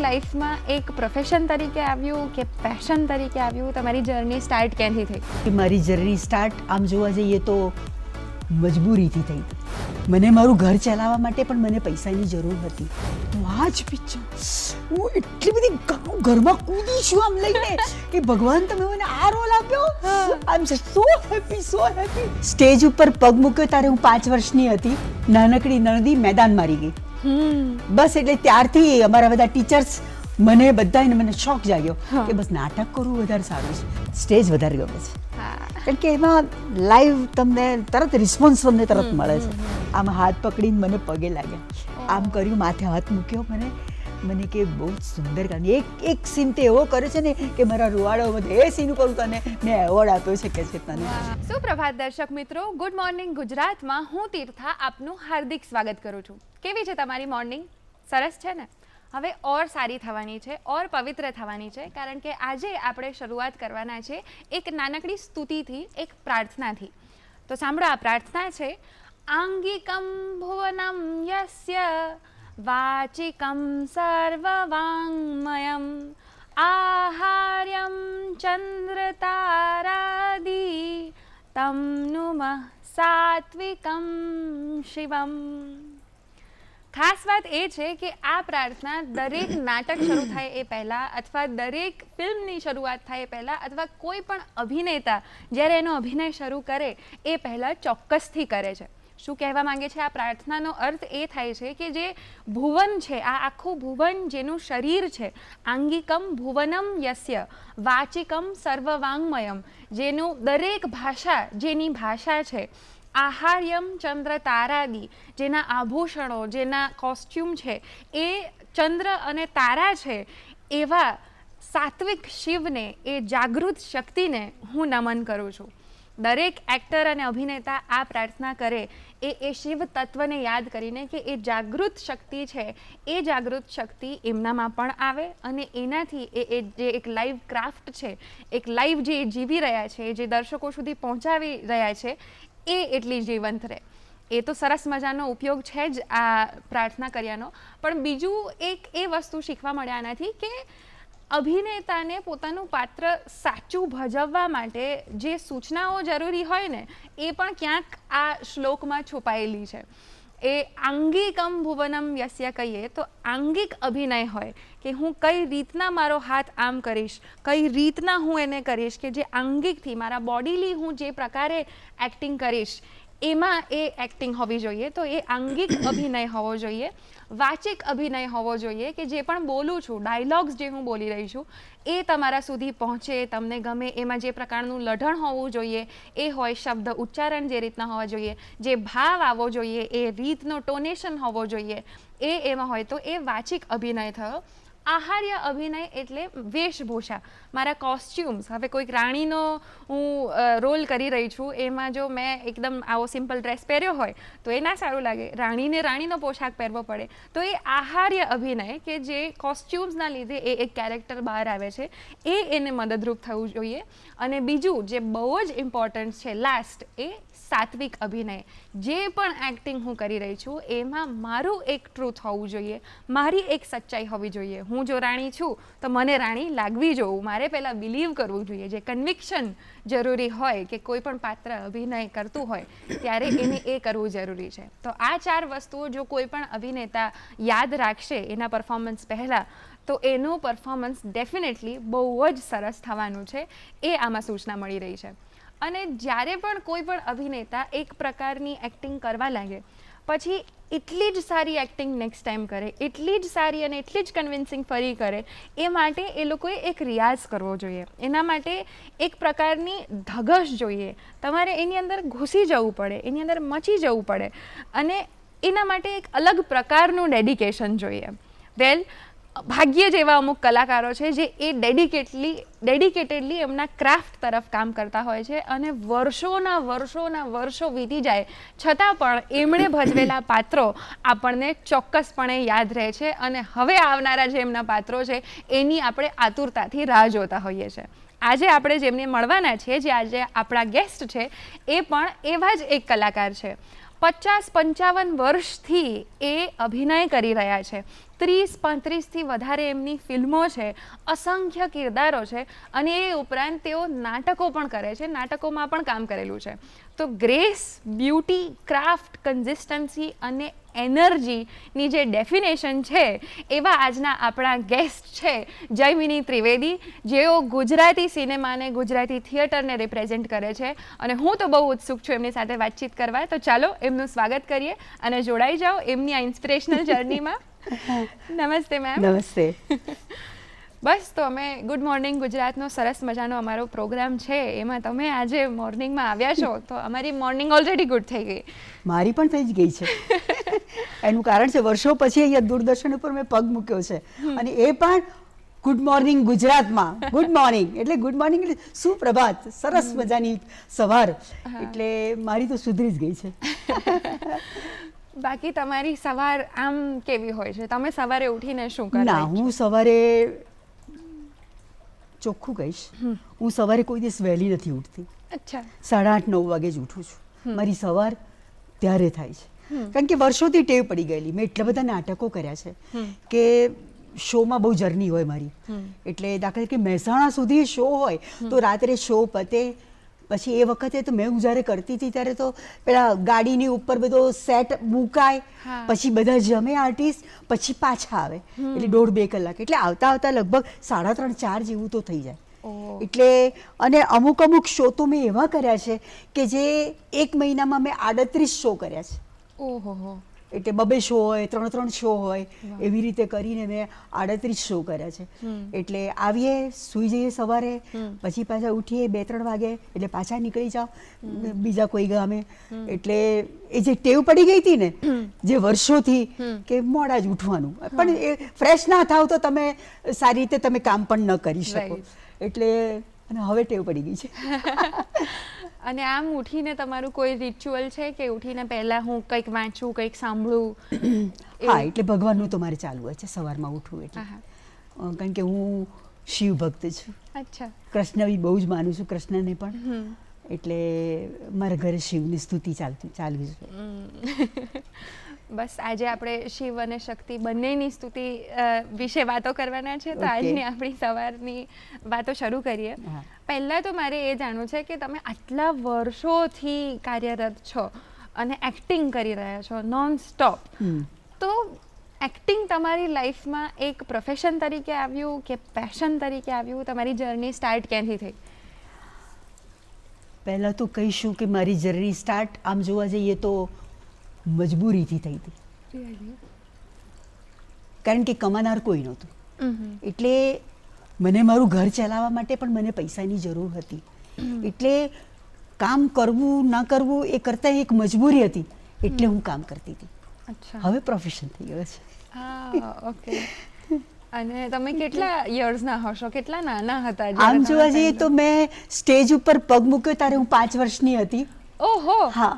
લાઈફમાં એક પ્રોફેશન તરીકે આવ્યું કે પેશન તરીકે આવ્યું? તમારી જર્ની સ્ટાર્ટ ક્યાંથી થઈ? મારી જર્ની સ્ટાર્ટ આમ જોવા જઈએ તો મજબૂરીથી થઈ. મને મારું ઘર ચલાવવા માટે પણ મને પૈસાની જરૂર હતી. હું આ જ પિક્ચર હું એટલી બધી ઘરમાં કૂદી છું આમ લઈને કે ભગવાન તમે મને આ રોલ આપ્યો. I am so happy so happy. Stage ઉપર પગ મૂક્યો ત્યારે હું 5 વર્ષની હતી. નાનકડી નણદી મેદાન મારી ગઈ. બસ એટલે ત્યારથી અમારા બધા ટીચર્સ મને બધાને મને શોખ જાગ્યો કે બસ નાટક કરવું વધારે સારું છે, સ્ટેજ વધારે ગમે છે. કારણ કે એમાં લાઈવ તમને તરત રિસ્પોન્સ તમને તરત મળે છે. આમ હાથ પકડીને મને પગે લાગ્યા, આમ કર્યું, માથે હાથ મૂક્યો, મને કે બહુ જ સુંદર ગાન. એક સીન તે એવો કર્યો છે ને કે મારા રૂવાડો બધે એ સીન કરું તને મેં એવોર્ડ આપ્યો છે કે છે તને. સુપ્રભાત દર્શક મિત્રો, ગુડ મોર્નિંગ ગુજરાતમાં હું તીર્થા આપનું હાર્દિક સ્વાગત કરું છું. કેવી છે તમારી મોર્નિંગ? સરસ છે ને? હવે ઓર સારી થવાની છે, ઓર પવિત્ર થવાની છે, કારણ કે આજે આપણે શરૂઆત કરવાના છે એક નાનકડી સ્તુતિથી, એક પ્રાર્થનાથી. તો સાંભળો, આ પ્રાર્થના છે: આંગિકમ ભુવનમ યસ્ય વાચિકમ સર્વવાંગમયમ આહાર્યમ ચંદ્ર તારાદી તમ નુમઃ સાત્વિકમ શિવમ. ખાસ વાત એ છે કે આ પ્રાર્થના દરેક નાટક શરૂ થાય એ પહેલાં, અથવા દરેક ફિલ્મની શરૂઆત થાય એ પહેલાં, અથવા કોઈ પણ અભિનેતા જ્યારે એનો અભિનય શરૂ કરે એ પહેલાં ચોક્કસથી કરે છે. શું કહેવા માંગે છે આ પ્રાર્થનાનો અર્થ? એ થાય છે કે જે ભુવન છે, આ આખું ભુવન જેનું શરીર છે, આંગિકમ ભુવનમ યસ્ય વાચિકમ સર્વવાંગમયમ, જેનું દરેક ભાષા, જેની ભાષા છે, આહાર્યમ ચંદ્ર તારાદી, જેના આભૂષણો, જેના કોસ્ટ્યુમ છે એ ચંદ્ર અને તારા છે, એવા સાત્વિક શિવને, એ જાગૃત શક્તિને હું નમન કરું છું. દરેક એક્ટર અને અભિનેતા આ પ્રાર્થના કરે એ શિવ તત્વને યાદ કરીને કે એ જાગૃત શક્તિ છે, એ જાગૃત શક્તિ એમનામાં પણ આવે અને એનાથી એ જે એક લાઈવ ક્રાફ્ટ છે, એક લાઈવ જે જીવી રહ્યા છે, જે દર્શકો સુધી પહોંચાવી રહ્યા છે, એ એટલી જીવંત રહે. એ તો સરસ મજાનો ઉપયોગ છે જ આ પ્રાર્થના કર્યાનો. પણ બીજું એક એ વસ્તુ શીખવા મળ્યા આનાથી કે અભિનેતાને પોતાનું પાત્ર સાચું ભજવવા માટે જે સૂચનાઓ જરૂરી હોય ને, એ પણ ક્યાંક આ શ્લોકમાં છુપાયેલી છે. એ આંગિકમ ભુવનમ યસ્ય કહીએ તો આંગિક અભિનય હોય કે હું કઈ રીતના મારો હાથ આમ કરીશ, કઈ રીતના હું એને કરીશ, કે જે આંગિકથી મારા બોડીલી હું જે પ્રકારે એક્ટિંગ કરીશ એમાં એ એક્ટિંગ હોવી જોઈએ. તો એ આંગિક અભિનય હોવો જોઈએ. વાચિક અભિનય હોવો જોઈએ કે જે પણ બોલું છું, ડાયલોગ્સ જે હું બોલી રહી છું એ તમારા સુધી પહોંચે, તમને ગમે, એમાં જે પ્રકારનું લઢણ હોવું જોઈએ એ હોય, શબ્દ ઉચ્ચારણ જે રીતના હોવા જોઈએ, જે ભાવ આવવો જોઈએ, એ રીતનો ટોનેશન હોવો જોઈએ, એ એમાં હોય તો એ વાચિક અભિનય થયો. આહાર્ય અભિનય એટલે વેશભૂષા, મારા કોસ્ચ્યુમ્સ. હવે કોઈક રાણીનો હું રોલ કરી રહી છું, એમાં જો મેં એકદમ આવો સિમ્પલ ડ્રેસ પહેર્યો હોય તો એ ના સારું લાગે. રાણીને રાણીનો પોશાક પહેરવો પડે. તો એ આહાર્ય અભિનય કે જે કોસ્ચ્યુમ્સના લીધે એ એક કેરેક્ટર બહાર આવે છે, એ એને મદદરૂપ થવું જોઈએ. અને બીજું જે બહુ જ ઇમ્પોર્ટન્ટ છે, લાસ્ટ, એ સાત્વિક અભિનય. જે પણ એક્ટિંગ હું કરી રહી છું એમાં મારું એક ટ્રુથ હોવું જોઈએ, મારી એક સચ્ચાઈ હોવી જોઈએ. હું જો રાણી છું તો મને રાણી લાગવી જોવું, મારે પહેલાં બિલીવ કરવું જોઈએ. જે કન્વિક્શન જરૂરી હોય કે કોઈ પણ પાત્ર અભિનય કરતું હોય ત્યારે એને એ કરવું જરૂરી છે. તો આ 4 વસ્તુઓ જો કોઈ પણ અભિનેતા યાદ રાખશે એના પરફોર્મન્સ પહેલાં, તો એનું પરફોર્મન્સ ડેફિનેટલી બહુ જ સરસ થવાનું છે. એ આમાં સૂચના મળી રહી છે. અને જ્યારે પણ કોઈ પણ અભિનેતા એક પ્રકારની એક્ટિંગ કરવા લાગે પછી એટલી જ સારી એક્ટિંગ નેક્સ્ટ ટાઈમ કરે, એટલી જ સારી અને એટલી જ કન્વિન્સિંગ ફરી કરે, એ માટે એ લોકોએ એક રિયાઝ કરવો જોઈએ. એના માટે એક પ્રકારની ધગશ જોઈએ. તમારે એની અંદર ઘૂસી જવું પડે, એની અંદર મચી જવું પડે, અને એના માટે એક અલગ પ્રકારનું ડેડિકેશન જોઈએ. ભાગ્ય જેવા અમુક કલાકારો છે જે એ ડેડિકેટેડલી એમના ક્રાફ્ટ તરફ કામ કરતા હોય છે, અને વર્ષો વીતી જાય છતાં પણ એમણે ભજવેલા પાત્રો આપણને ચોક્કસપણે યાદ રહે છે, અને હવે આવનારા જે એમના પાત્રો છે એની આપણે આતુરતાથી રાહ જોતા હોઈએ છીએ. આજે આપણે જેમને મળવાના છીએ, જે આજે આપણા ગેસ્ટ છે, એ પણ એવા જ એક કલાકાર છે. 50-55 વર્ષથી એ અભિનય કરી રહ્યા છે. 30-35થી વધારે એમની ફિલ્મો છે, અસંખ્ય કિરદારો છે, અને એ ઉપરાંત તેઓ નાટકો પણ કરે છે, નાટકોમાં પણ કામ કરેલું છે. તો ગ્રેસ, બ્યુટી, ક્રાફ્ટ, કન્સિસ્ટન્સી અને એનર્જીની જે ડેફિનેશન છે એવા આજના આપણા ગેસ્ટ છે જયમિની ત્રિવેદી, જેઓ ગુજરાતી સિનેમાને, ગુજરાતી થિયેટરને રિપ્રેઝેન્ટ કરે છે. અને હું તો બહુ ઉત્સુક છું એમની સાથે વાતચીત કરવા. તો ચાલો એમનું સ્વાગત કરીએ અને જોડાઈ જાઓ એમની આ ઇન્સ્પિરેશનલ જર્નીમાં. નમસ્તે મેમ. નમસ્તે. બસ, તો અમે ગુડ મોર્નિંગ ગુજરાતનો સરસ મજાનો અમારો પ્રોગ્રામ છે, એમાં તમે આજે મોર્નિંગમાં આવ્યા છો, તો અમારી મોર્નિંગ ઓલરેડી ગુડ થઈ ગઈ. મારી પણ થઈ જ ગઈ છે. એનું કારણ છે વર્ષો પછી અહીંયા દૂરદર્શન ઉપર મેં પગ મૂક્યો છે, અને એ પણ ગુડ મોર્નિંગ ગુજરાતમાં. ગુડ મોર્નિંગ એટલે ગુડ મોર્નિંગ એટલે સુપ્રભાત, સરસ મજાની સવાર, એટલે મારી તો સુધરી જ ગઈ છે. બાકી તમારી સવાર આમ કેવી હોય છે? તમે સવારે ઉઠીને શું કરો? ના, હું સવારે ચોખ્ખું કહીશ, હું સવારે કોઈ દિવસ વહેલી નથી ઉઠતી. અચ્છા. 8:30-9 વાગે જ ઉઠું છું. મારી સવાર ત્યારે થાય છે, કારણ કે વર્ષોથી ટેવ પડી ગયેલી. મેં એટલા બધા નાટકો કર્યા છે કે શોમાં બહુ જર્ની હોય મારી. એટલે દાખલા તરીકે મહેસાણા સુધી શો હોય તો રાત્રે શો પતે પછી એ વખતે તો મેં જ્યારે કરતી હતી ત્યારે તો પેલા ગાડીની ઉપર બધો સેટ મુકાય, પછી બધા જમે આર્ટિસ્ટ, પછી પાછા આવે, એટલે 1.5-2 કલાક, એટલે આવતા આવતા લગભગ 3:30-4 જેવું તો થઈ જાય. એટલે અને અમુક શો તો મેં એવા કર્યા છે કે જે 1 મહિનામાં મેં 38 શો કર્યા છે. ઓહો. એટલે 2 શો હોય, 3 શો હોય, એવી રીતે કરીને મેં 38 શો કર્યા છે. એટલે આવીએ, સૂઈ જઈએ સવારે, પછી પાછા ઉઠીએ 2-3 વાગે, એટલે પાછા નીકળી જાઓ બીજા કોઈ ગામે. એટલે એ જે ટેવ પડી ગઈ હતી ને જે વર્ષોથી, કે મોડા જ ઉઠવાનું, પણ એ ફ્રેશ ના થાવ તો તમે સારી રીતે તમે કામ પણ ન કરી શકો. એટલે અને હવે ટેવ પડી ગઈ છે. અને આમ ઉઠીને તમારું કોઈ રિચ્યુઅલ છે કે ઉઠીને પહેલા હું કંઈક વાંચું, કંઈક સાંભળું? હા, એટલે ભગવાનનું તો મારે ચાલુ હોય છે સવારમાં ઉઠવું એટલે, કારણ કે હું શિવ ભક્ત છું. અચ્છા. કૃષ્ણ બી બહુ જ માનું છું, કૃષ્ણને પણ. એટલે મારા ઘરે શિવની સ્તુતિ ચાલવી છે. બસ આજે આપણે શિવ અને શક્તિ બંનેની સ્તુતિ વિશે વાતો કરવાના છે, તો આજની આપણી સવારની વાતો શરૂ કરીએ. પહેલાં તો મારે એ જાણવું છે કે તમે આટલા વર્ષોથી કાર્યરત છો અને એક્ટિંગ કરી રહ્યા છો નોન સ્ટોપ, તો એક્ટિંગ તમારી લાઈફમાં એક પ્રોફેશન તરીકે આવ્યું કે પેશન તરીકે આવ્યું? તમારી જર્ની સ્ટાર્ટ ક્યાંથી થઈ? પહેલાં તો કહીશું કે મારી જર્ની સ્ટાર્ટ આમ જોવા જઈએ તો મજબૂરીથી થઈ હતી, કારણ કે કમાનાર કોઈ નહોતું. એટલે મને મારું ઘર ચલાવવા માટે પણ મને પૈસાની જરૂર હતી. એટલે કામ કરવું ના કરવું એ કરતાં એક મજબૂરી હતી, એટલે હું કામ કરતી હતી. હવે પ્રોફેશન થઈ ગયો છે. ઓકે. અને તમે કેટલા યર્સના હશો, કેટલા નાના હતા? આમ જોવા જઈએ તો મેં સ્ટેજ ઉપર પગ મૂક્યો ત્યારે હું 5 વર્ષની હતી. ઓહો. હા.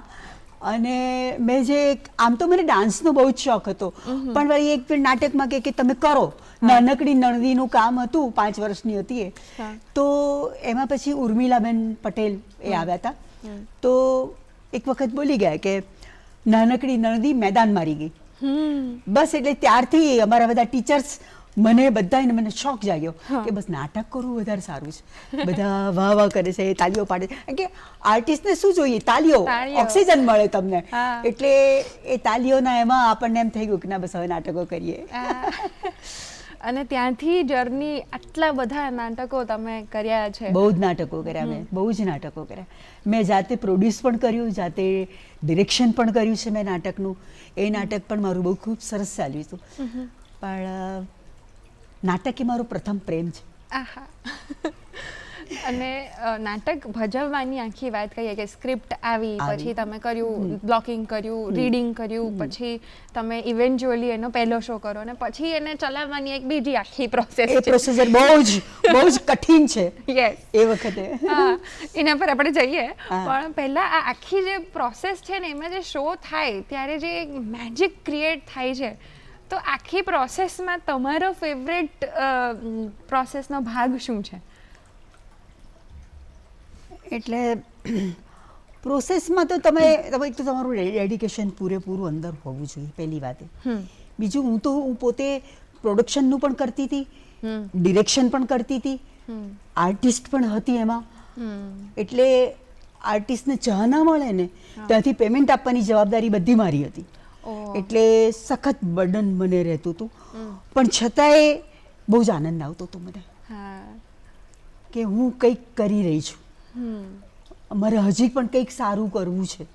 અને મેં જે આમ તો મને ડાન્સનો બહુ જ શોખ હતો, પણ વળી એક નાટકમાં કે તમે કરો, નાનકડી નણદીનું કામ હતું, 5 વર્ષની હતી એ, તો એમાં પછી ઉર્મિલાબેન પટેલ એ આવ્યા હતા. તો એક વખત બોલી ગયા કે નાનકડી નણદી મેદાન મારી ગઈ. બસ એટલે ત્યારથી અમારા બધા ટીચર્સ મને શોખ જાગ્યો કે બસ નાટક કરવું વધારે સારું છે. બધા વાહ વાહ કરે છે, તાલીઓ પાડે છે, કે આર્ટિસ્ટને શું જોઈએ? તાલીઓ, ઓક્સિજન મળે તમને. એટલે એ તાલીઓના એમાં આપણને એમ થઈ ગયું કે ના બસ હવે નાટકો કરીએ. અને ત્યાંથી જર્ની, આટલા બધા નાટકો તમે કર્યા છે? બહુ જ નાટકો કર્યા મેં, બહુ જ નાટકો કર્યા. મેં જાતે પ્રોડ્યુસ પણ કર્યું, જાતે ડિરેક્શન પણ કર્યું છે મેં નાટકનું. એ નાટક પણ મારું બહુ ખૂબ સરસ ચાલ્યું હતું. પણ નાટક એ મારો પ્રથમ પ્રેમ છે. અને નાટક ભજવવાની આખી વાત કહીએ કે સ્ક્રિપ્ટ આવી, પછી તમે કર્યું, બ્લોકિંગ કર્યું, રીડિંગ કર્યું, પછી તમે ઇવેન્ચ્યુઅલી એનો પહેલો શો કરો, અને પછી એને ચલાવવાની એક બીજી આખી પ્રોસેસ. એ પ્રોસેસર બહુ જ કઠિન છે. યસ, એ વખતે. એના પર આપણે જઈએ, પણ પહેલા આ આખી જે પ્રોસેસ છે ને, એમાં જે શો થાય ત્યારે જે મેજિક ક્રિએટ થાય છે, તો આખી પ્રોસેસમાં તમારો ફેવરેટ પ્રોસેસનો ભાગ શું છે? એટલે પ્રોસેસમાં તો તમે એક તો તમારું ડેડિકેશન પૂરેપૂરું અંદર હોવું જોઈએ પહેલી વાત. બીજું હું પોતે પ્રોડક્શનનું પણ કરતી હતી, ડિરેક્શન પણ કરતી હતી, આર્ટિસ્ટ પણ હતી એમાં. એટલે આર્ટિસ્ટને ચા ના મળે ને ત્યાંથી પેમેન્ટ આપવાની જવાબદારી બધી મારી હતી. એટલે સખત બર્ડન મને રહેતું હતું, પણ છતાંય બહુ જ આનંદ આવતો હતો મને કે હું કંઈક કરી રહી છું, મારે હજી પણ કંઈક સારું કરવું છે.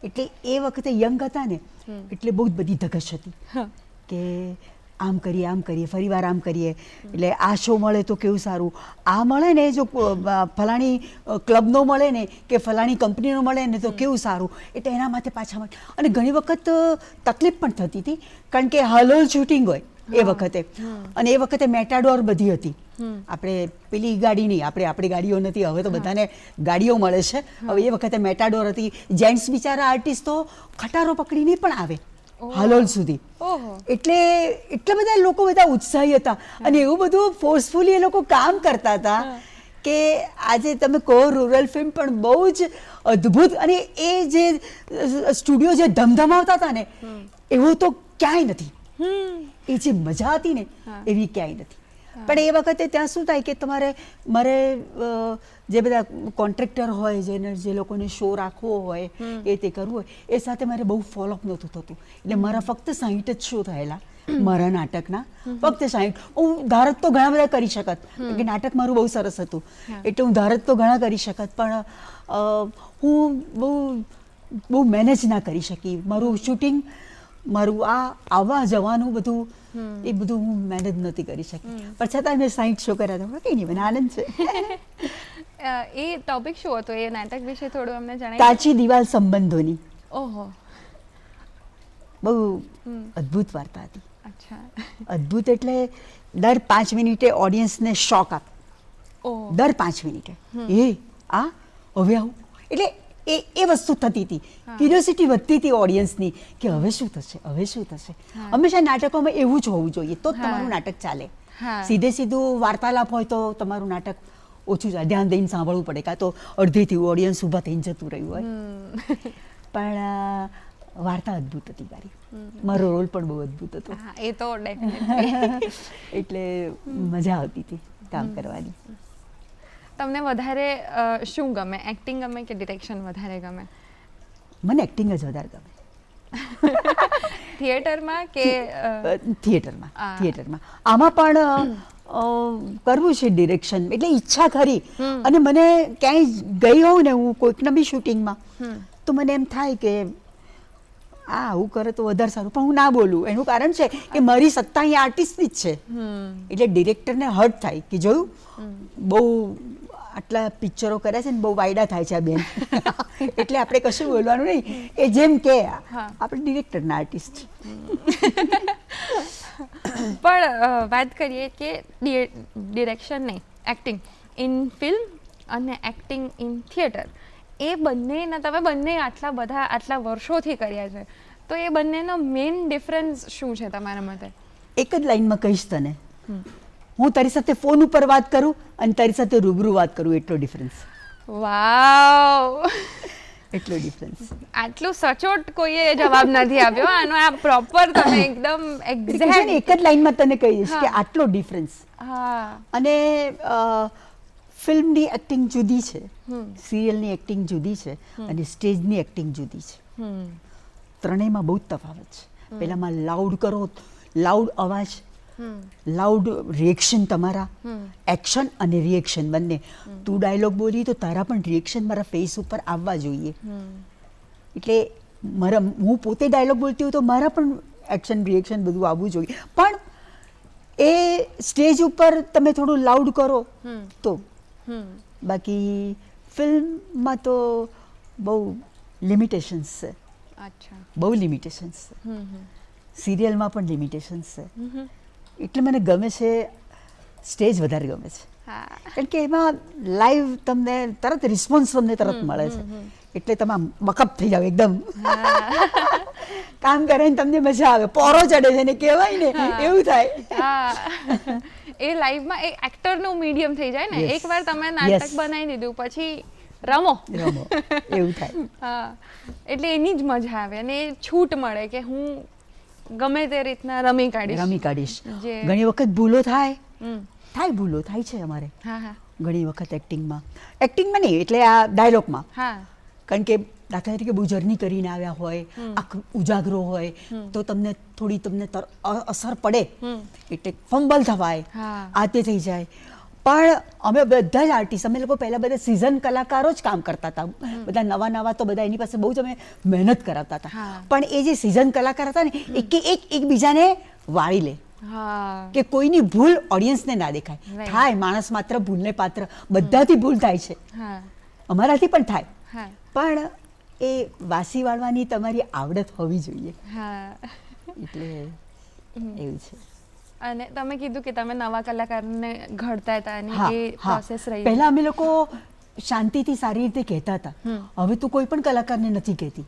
એટલે એ વખતે યંગ હતા ને એટલે બહુ જ બધી ધગશ હતી કે આમ કરીએ ફરીવાર આમ કરીએ, એટલે આ શો મળે તો કેવું સારું, આ મળે ને જો ફલાણી ક્લબનો મળે ને કે ફલાણી કંપનીનો મળે ને તો કેવું સારું. એટલે એના માટે પાછા મળે. અને ઘણી વખત તકલીફ પણ થતી હતી કારણ કે હલોલ શૂટિંગ હોય એ વખતે, અને એ વખતે મેટાડોર બધી હતી. આપણે પેલી ગાડી નહીં, આપણી ગાડીઓ નથી, હવે તો બધાને ગાડીઓ મળે છે. હવે એ વખતે મેટાડોર હતી. જેન્ટ્સ બિચારા આર્ટિસ્ટ તો ખટારો પકડીને પણ આવે હલોલ સુધી. એટલે એટલા બધા લોકો બધા ઉત્સાહી હતા અને એવું બધું ફોર્સફુલી એ લોકો કામ કરતા હતા કે આજે તમે કહો રૂરલ ફિલ્મ પણ બહુ જ અદ્ભુત. અને એ જે સ્ટુડિયો જે ધમધમાવતા હતા ને એવું તો ક્યાંય નથી. એ જે મજા હતી ને એવી ક્યાંય નથી. પણ એ વખતે ત્યાં શું થાય કે મારે જે બધા કોન્ટ્રાક્ટર હોય જે લોકોને શો રાખવો હોય એ તે કરવું હોય એ સાથે મારે બહુ ફોલોઅપ નહોતું થતું. એટલે મારા ફક્ત 60 જ શો થયેલા મારા નાટકના, ફક્ત 60. હું ધારત તો ઘણા બધા કરી શકત કે નાટક મારું બહુ સરસ હતું એટલે હું ધારત તો ઘણા કરી શકત, પણ હું બહુ મેનેજ ના કરી શકી. મારું શૂટિંગ, મારું આવવા જવાનું બધું એ બધું હું મેનેજ નથી કરી શકી. પણ છતાં મેં 60 શો કર્યા હતા. કંઈ નહીં, મને આનંદ છે. એ ટોપિક શું હતો એ નાટક વિશે થોડું અમને જણાવી? કાચી દિવાલ સંબંધોની. ઓહો, બહુ અદ્ભુત વાર્તા હતી. અચ્છા. અદ્ભુત એટલે દર 5 મિનિટે ઓડિયન્સને શોક આપે. દર 5 મિનિટે હવે આવું. એટલે એ વસ્તુ થતી હતી. ક્યુરિયોસિટી વધતી હતી ઓડિયન્સની કે હવે શું થશે. હંમેશા નાટકોમાં એવું જ હોવું જોઈએ તો જ તમારું નાટક ચાલે. સીધું વાર્તાલાપ હોય તો તમારું નાટક ઓછું ચાલે, ધ્યાન દઈને સાંભળવું પડે, કાં તો અડધીથી ઓડિયન્સ ઊભા થઈને જતું રહ્યું હોય. પણ વાર્તા અદ્ભુત હતી મારી, મારો રોલ પણ બહુ અદ્ભુત હતો. એ તો ડેફિનેટલી. એટલે મજા આવતી હતી કામ કરવાની. તમને વધારે શું ગમે, એક્ટિંગ ગમે કે ડિરેક્શન વધારે ગમે? મને એક્ટિંગ જ વધારે ગમે. થિયેટરમાં કે થિયેટરમાં આમાં પણ કરવું છે ડિરેક્શન, એટલે ઈચ્છા ખરી. અને મને ક્યાંય ગઈ હોઉં ને હું કોઈકના બી શૂટિંગમાં તો મને એમ થાય કે આવું કરે તો વધારે સારું, પણ હું ના બોલું. એનું કારણ છે કે મારી સત્તા અહીંયા આર્ટિસ્ટની જ છે. એટલે ડિરેક્ટરને હર્ટ થાય કે જોયું બહુ આટલા પિક્ચરો કર્યા છે ને બહુ વાયડા થાય છે આ બેન. એટલે આપણે કશું બોલવાનું નહીં, એ જેમ કે આપણે ડિરેક્ટરના આર્ટિસ્ટ. પણ વાત કરીએ કે ડિરેક્શન નહીં, એક્ટિંગ ઇન ફિલ્મ અને એક્ટિંગ ઇન થિયેટર, એ બંનેના તમે બંને આટલા વર્ષોથી કર્યા છે, તો એ બંનેનો મેઇન ડિફરન્સ શું છે તમારા મતે? એક જ લાઈનમાં કહીશ તને, હું તારી સાથે ફોન ઉપર વાત કરું અને તારી સાથે રૂબરૂ વાત કરું એટલો ડિફરન્સ. વાવ, એટલો ડિફરન્સ. આટલું સચોટ કોઈએ જવાબ નથી આપ્યો આનો. આ પ્રોપર તમે એકદમ એક્ઝેક્ટ એક જ લાઈનમાં તને કહી દઈશ કે આટલો ડિફરન્સ. અને ફિલ્મની એક્ટિંગ જુદી છે, સિરિયલની એક્ટિંગ જુદી છે અને સ્ટેજની એક્ટિંગ જુદી છે. ત્રણેયમાં બહુ જ તફાવત છે. પહેલામાં લાઉડ કરો, લાઉડ અવાજ, લાઉડ રિએક્શન, તમારા એક્શન અને રિએક્શન બંને. તું ડાયલોગ બોલી તો તારા પણ રિએક્શન મારા ફેસ ઉપર આવવા જોઈએ. એટલે હું પોતે ડાયલોગ બોલતી હોય તો મારા પણ એક્શન રિએક્શન બધું આવવું જોઈએ. પણ એ સ્ટેજ ઉપર તમે થોડું લાઉડ કરો તો. બાકી ફિલ્મમાં તો બહુ લિમિટેશન્સ છે. બહુ લિમિટેશન્સ છે. સિરિયલમાં પણ લિમિટેશન્સ છે. એટલે મને ગમે છે સ્ટેજ વધારે ગમે છે. કારણ કે એમાં લાઈવ તમને તરત રિસ્પોન્સ તમને તરત મળે છે. એટલે તમે બકઅપ થઈ જાવ એકદમ. કામ કરીને તમને મજા આવે, પોરો ચડે છે ને કહેવાય ને એવું થાય. એ લાઈવમાં એ એક્ટરનું મીડિયમ થઈ જાય ને. એકવાર તમે નાટક બનાવી દીધું પછી રમો એવું થાય. એટલે એની જ મજા આવે અને એ છૂટ મળે કે હું ગમે તે રીતના રમી કાઢીશ. જે ઘણી વખત ભૂલો થાય હમ, ભૂલો થાય છે અમારે હા હા ઘણી વખત એક્ટિંગમાં નહીં એટલે આ ડાયલોગમાં. હા કારણ કે દાખલા તરીકે બહુ જર્ની કરીને આવ્યા હોય, આખું ઉજાગરો હોય, તો તમને અસર પડે, એટલે ફંબલ થવાય, હા. આ તે થઈ જાય. પણ અમે બધા જ આર્ટિસ્ટ, અમે લોકો પહેલા બધા સિઝન કલાકારો જ કામ કરતા હતા. બધા નવા તો બધા એની પાસે બહુ જ અમે મહેનત કરાવતા હતા. હા. પણ એ જે સિઝન કલાકાર હતા ને એકબીજાને વાળી લે હા કે કોઈની ભૂલ ઓડિયન્સને ના દેખાય. Right. થાય, માણસ માત્ર ભૂલને પાત્ર, બધાથી ભૂલ થાય છે, હા અમારાથી પણ થાય, હા પણ એ વાસી વાળવાની તમારી આવડત હોવી જોઈએ. હા. એટલે એવું છે. અને તમે કીધું કે તમે નવા કલાકારને ઘડતા હતા અને હા, એ હા. પ્રોસેસ રહી. પહેલા અમે લોકો શાંતિથી સારી રીતે કહેતા હતા. હવે તો કોઈ પણ કલાકારને નથી કહેતી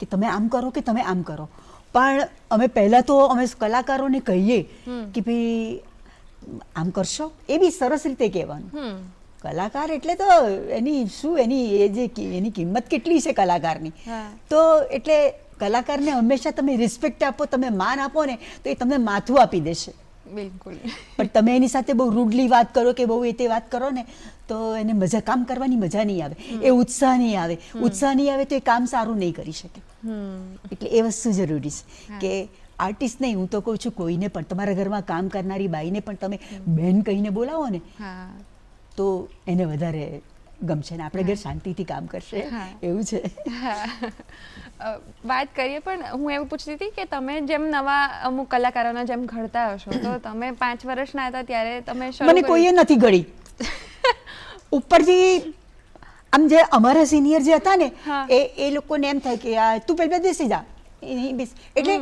કે તમે આમ કરો કે તમે આમ કરો. પણ અમે પહેલા તો અમે કલાકારોને કહીએ કે ભાઈ આમ કરશો, એ બી સરસ રીતે કહેવાનું. કલાકાર એટલે તો એની કિંમત કેટલી છે કલાકારની. હા. તો એટલે કલાકારને હંમેશા તમે રિસ્પેક્ટ આપો, તમે માન આપો ને, તો એ તમને માથું આપી દેશે. બિલકુલ. પણ તમે એની સાથે બહુ રૂડલી વાત કરો કે બહુ એ તે વાત કરો ને, તો એને કામ કરવાની મજા નહીં આવે, એ ઉત્સાહ નહીં આવે. ઉત્સાહ નહીં આવે તો એ કામ સારું નહીં કરી શકે. એટલે એ વસ્તુ જરૂરી છે કે આર્ટિસ્ટ નહીં, હું તો કહું છું કોઈને પણ, તમારા ઘરમાં કામ કરનારી બાઈને પણ તમે બહેન કહીને બોલાવો ને, હા તો એને વધારે ગમશે ને આપણે ઘર શાંતિથી કામ કરશે. હા. એવું છે. વાત કરીએ, પણ હું એવું પૂછતી હતી કે તમે જેમ નવા અમુક કલાકારોના જેમ ઘડતા હશો, તો તમે 5 વર્ષના હતા ત્યારે તમે મને કોઈએ નથી ઘડી. ઉપરથી આમ જે અમારા સિનિયર જે હતા ને, હા. એ લોકોને એમ થાય કે તું પહેલા બેસી જા, એટલે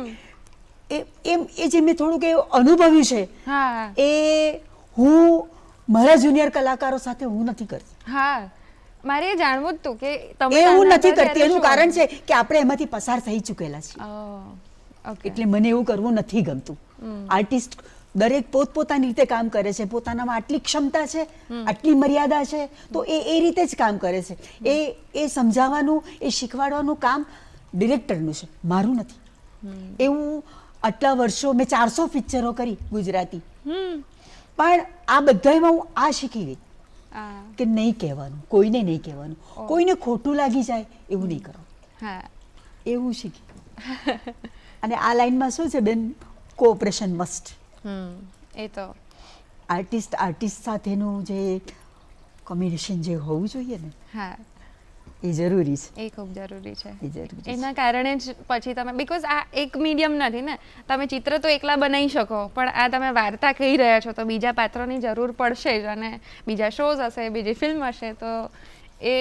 એ જે મેં થોડુંક એ અનુભવ્યું છે, હા એ હું મારા જુનિયર કલાકારો સાથે હું નથી કરતી. હા મારે એ જાણવું જ હતું કે તમે એ હું નાના નથી હતા કરતી. ત્યારે એનું શું કારણ હતું? છે કે આપણે એમાંથી પસાર થઈ ચૂકેલા છીએ. ઓકે. એટલે મને એવું કરવું નથી ગમતું. આર્ટિસ્ટ દરેક પોતપોતાની રીતે કામ કરે છે, પોતાનામાં આટલી ક્ષમતા છે, આટલી મર્યાદા છે, તો એ રીતે જ કામ કરે છે. એ સમજાવવાનું, એ શીખવાડવાનું કામ ડિરેક્ટરનું છે, મારું નથી. એવું આટલા વર્ષો મેં 400 પિક્ચરો કરી ગુજરાતી, પણ આ બધામાં હું આ શીખી ગઈ કે નહીં કહેવાનું, કોઈને નહીં કહેવાનું, કોઈને ખોટું લાગી જાય એવું નહીં કરો. હા એવું શીખી. અને આ લાઈનમાં શું છે બેન, કોઓપરેશન મસ્ટ. એ તો આર્ટિસ્ટ સાથેનું જે કોમ્બિનેશન જે હોવું જોઈએ ને, હા એ જરૂરી છે. એ ખૂબ જરૂરી છે. એ જરૂરી છે. એના કારણે જ પછી તમે, બીકોઝ આ એક મીડિયમ નથી ને, તમે ચિત્ર તો એકલા બનાવી શકો, પણ આ તમે વાર્તા કહી રહ્યા છો તો બીજા પાત્રોની જરૂર પડશે જ, અને બીજા શોઝ હશે, બીજી ફિલ્મ હશે, તો એ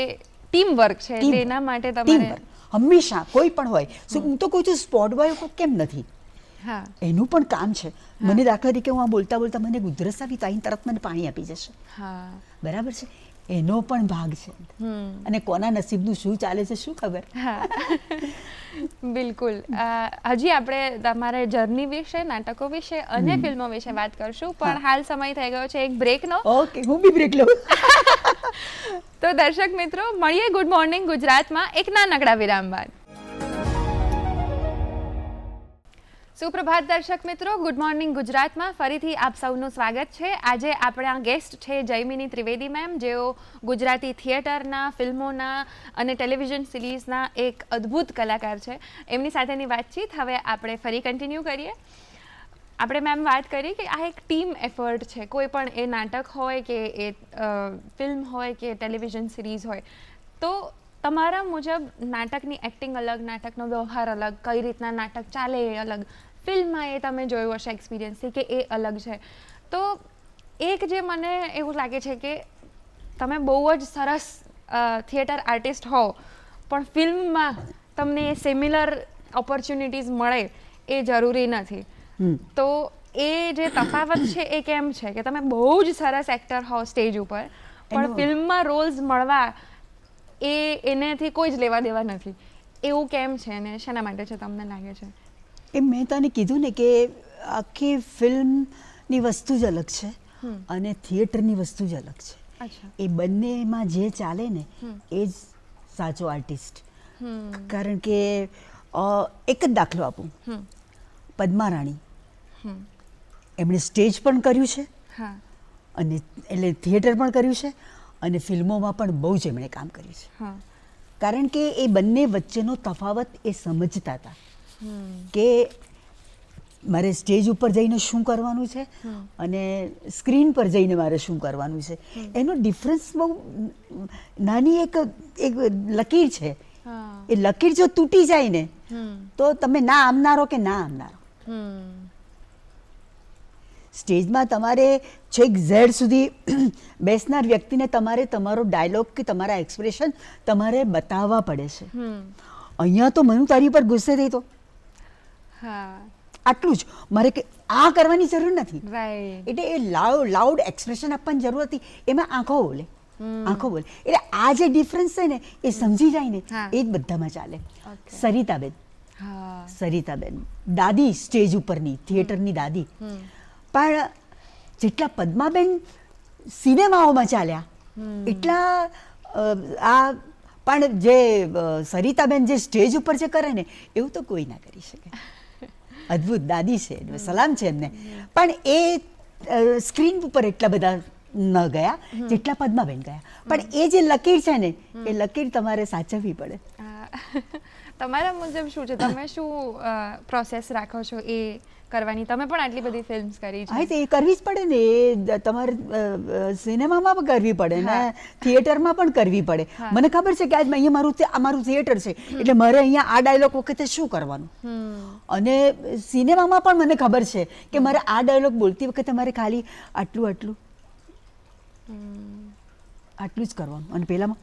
ટીમ વર્ક છે. એટલે એના માટે તમારે હંમેશા કોઈ પણ હોય, હું તો કહું છું સ્પોટ બોય કેમ નથી, હા એનું પણ કામ છે. મને દાખલા તરીકે હું આ બોલતા બોલતા મને ઉધરસ આવી તો અહીં તરત મને પાણી આપી જશે, હા બરાબર છે, એનો પણ ભાગ છે. અને કોના નસીબનું શું ચાલે છે શું ખબર. હા બિલકુલ. હજી આપણે તમારે જર્ની વિશે, નાટકો વિશે અને ફિલ્મો વિશે વાત કરશું, પણ હાલ સમય થઈ ગયો છે એક બ્રેકનો. ઓકે, હું બી બ્રેક લઉં. તો દર્શક મિત્રો, મળીએ ગુડ મોર્નિંગ ગુજરાતમાં એક નાનકડા વિરામ બાદ. સુપ્રભાત દર્શક મિત્રો, ગુડ મોર્નિંગ ગુજરાતમાં ફરીથી આપ સૌનું સ્વાગત છે. આજે આપણા ગેસ્ટ છે જયમિની ત્રિવેદી મેમ, જેઓ ગુજરાતી થિયેટરના, ફિલ્મોના અને ટેલિવિઝન સિરીઝના એક અદ્ભુત કલાકાર છે. એમની સાથેની વાતચીત હવે આપણે ફરી કન્ટિન્યુ કરીએ. આપણે મેમ વાત કરી કે આ એક ટીમ એફર્ટ છે, કોઈ પણ એ નાટક હોય કે એ ફિલ્મ હોય કે ટેલિવિઝન સિરીઝ હોય, તો તમારા મુજબ નાટકની એક્ટિંગ અલગ, નાટકનો વ્યવહાર અલગ, કઈ રીતના નાટક ચાલે એ અલગ, ફિલ્મમાં એ તમે જોયું હશે એક્સપિરિયન્સથી કે એ અલગ છે. તો એક જે મને એવું લાગે છે કે તમે બહુ જ સરસ થિયેટર આર્ટિસ્ટ હો, પણ ફિલ્મમાં તમને એ સિમિલર ઓપોર્ચ્યુનિટીઝ મળે એ જરૂરી નથી. તો એ જે તફાવત છે એ કેમ છે કે તમે બહુ જ સરસ એક્ટર હો સ્ટેજ ઉપર, પણ ફિલ્મમાં રોલ્સ મળવા એનાથી કોઈ જ લેવા દેવા નથી, એવું કેમ છે અને શેના માટે છે તમને લાગે છે? એ મેં તને કીધું ને કે આખી ફિલ્મની વસ્તુ જ અલગ છે અને થિયેટરની વસ્તુ જ અલગ છે. એ બંનેમાં જે ચાલે ને એ જ સાચો આર્ટિસ્ટ. કારણ કે એક જ દાખલો આપું, પદ્મા રાણી, હમ. એમણે સ્ટેજ પણ કર્યું છે હા. અને એટલે થિયેટર પણ કર્યું છે અને ફિલ્મોમાં પણ બહુ જ એમણે કામ કર્યું છે. હા. કારણ કે એ બંને વચ્ચેનો તફાવત એ સમજતા હતા હમ. કે મારે સ્ટેજ ઉપર જઈને શું કરવાનું છે અને સ્ક્રીન પર જઈને મારે શું કરવાનું છે. એનો ડિફરન્સ બહુ નાની એક લકીર છે. હા. એ લકીર જો તૂટી જાય ને હમ. તો તમે ના આમનારો કે ના આમનારો. હમ. સ્ટેજમાં તમારે છેક ઝેડ સુધી બેસનાર વ્યક્તિને તમારે તમારો ડાયલોગ કે તમારા એક્સપ્રેશન તમારે બતાવવા પડે છે. હમ. અહીંયા તો મને તારી પર ગુસ્સે થઈ તો હા. આટલું જ મારે કે આ કરવાની જરૂર નથી. રાઈટ. એટલે એ લાઉડ એક્સપ્રેશન આપવાની જરૂર હતી. એમાં આંખો બોલે, આંખો બોલે. એટલે આ જે ડિફરન્સ છે ને એ સમજી જાય ને હા. એ જ બધામાં ચાલે. Okay. સરિતાબેન, હા. સરિતાબેન દાદી, સ્ટેજ ઉપરની થિયેટરની દાદી. પણ જેટલા પદ્માબેન સિનેમાઓમાં ચાલ્યા એટલા આ પણ જે સરિતાબેન જે સ્ટેજ ઉપર જે કરે ને એવું તો કોઈ ના કરી શકે. અદ્ભુત દાદી છે, સલામ છે એમને. પણ એ સ્ક્રીન ઉપર એટલા બધા ન ગયા જેટલા પદ્માબેન ગયા. પણ એ જે લકીર છે ને એ લકીર તમારે સાચવવી પડે. તમારા મુજબ શું છે? તમે શું પ્રોસેસ રાખો છો એ કરવાની? તમે પણ આટલી બધી ફિલ્મ્સ કરી છે. હા, તો એ કરવી જ પડે ને. એ તમારે સિનેમામાં પણ કરવી પડે ને થિયેટરમાં પણ કરવી પડે. મને ખબર છે કે આજ અહીંયા મારું થિયેટર છે એટલે મારે અહીંયા આ ડાયલોગ વખતે શું કરવાનું. અને સિનેમામાં પણ મને ખબર છે કે મારે આ ડાયલોગ બોલતી વખતે મારે ખાલી આટલું આટલું આટલું જ કરવાનું. અને પહેલામાં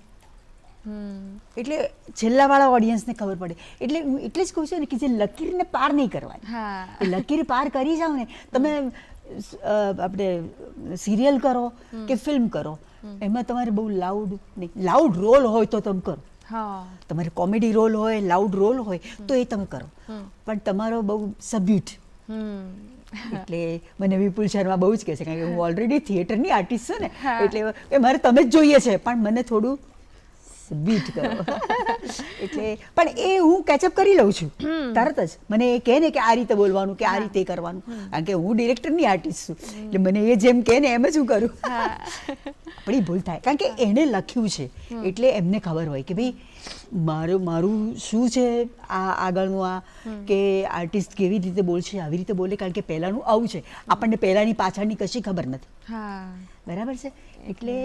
એટલે છેલ્લાવાળા ઓડિયન્સને ખબર પડે. એટલે હું એટલે જ કહું છું ને કે જે લકીરને પાર નહીં કરવાની. એ લકીર પાર કરી જાઓ ને તમે આપણે સિરિયલ કરો કે ફિલ્મ કરો એમાં તમારે બહુ લાઉડ નહીં. લાઉડ રોલ હોય તો તમે કરો. તમારે કોમેડી રોલ હોય, લાઉડ રોલ હોય તો એ તમે કરો. પણ તમારો બહુ સબ્યુટ. એટલે મને વિપુલ શર્મા બહુ જ કહે છે કારણ કે હું ઓલરેડી થિયેટરની આર્ટિસ્ટ છું ને એટલે મારે તમે જ જોઈએ છે પણ મને થોડું બીટ કરો. એટલે પણ એ હું કેચઅપ કરી લઉં છું તરત જ. મને એ કહે ને કે આ રીતે બોલવાનું કે આ રીતે કરવાનું. કારણ કે હું ડિરેક્ટરની આર્ટિસ્ટ છું એટલે મને એ જેમ કહે ને એમ જ હું કરું. પણ એ ભૂલ થાય કારણ કે એણે લખ્યું છે એટલે એમને ખબર હોય કે ભાઈ મારું શું છે આ આગળનું આ કે આર્ટિસ્ટ કેવી રીતે બોલશે, આવી રીતે બોલે. કારણ કે પહેલાંનું આવું છે, આપણને પહેલાંની પાછળની કશી ખબર નથી. બરાબર છે. એટલે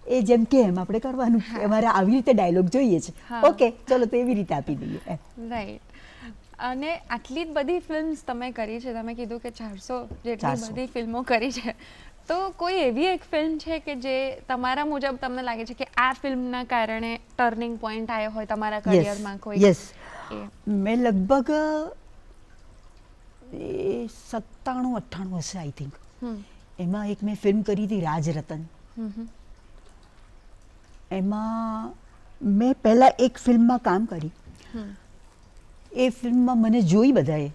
એ જેમ કે એમ આપણે કરવાનું. અમારે આવી રીતે ડાયલોગ જોઈએ છે, ઓકે ચલો તો એવી રીતે આપી દઈએ. રાઈટ. અને આટલી બધી ફિલ્મ્સ તમે કરી છે, તમે કીધું કે 400 જેટલી બધી ફિલ્મો કરી છે, તો કોઈ એવી એક ફિલ્મ છે કે જે તમારા મુજબ તમને લાગે છે કે આ ફિલ્મના કારણે ટર્નિંગ પોઈન્ટ આવ્યો હોય તમારા કરિયરમાં? કોઈ? યસ. મેં લગભગ 97-98 હશે આઈ થિંક. એમાં એક મેં ફિલ્મ કરી હતી રાજરતન. એમાં મેં પહેલાં એક ફિલ્મમાં કામ કરી. એ ફિલ્મમાં મને જોઈ બધાએ,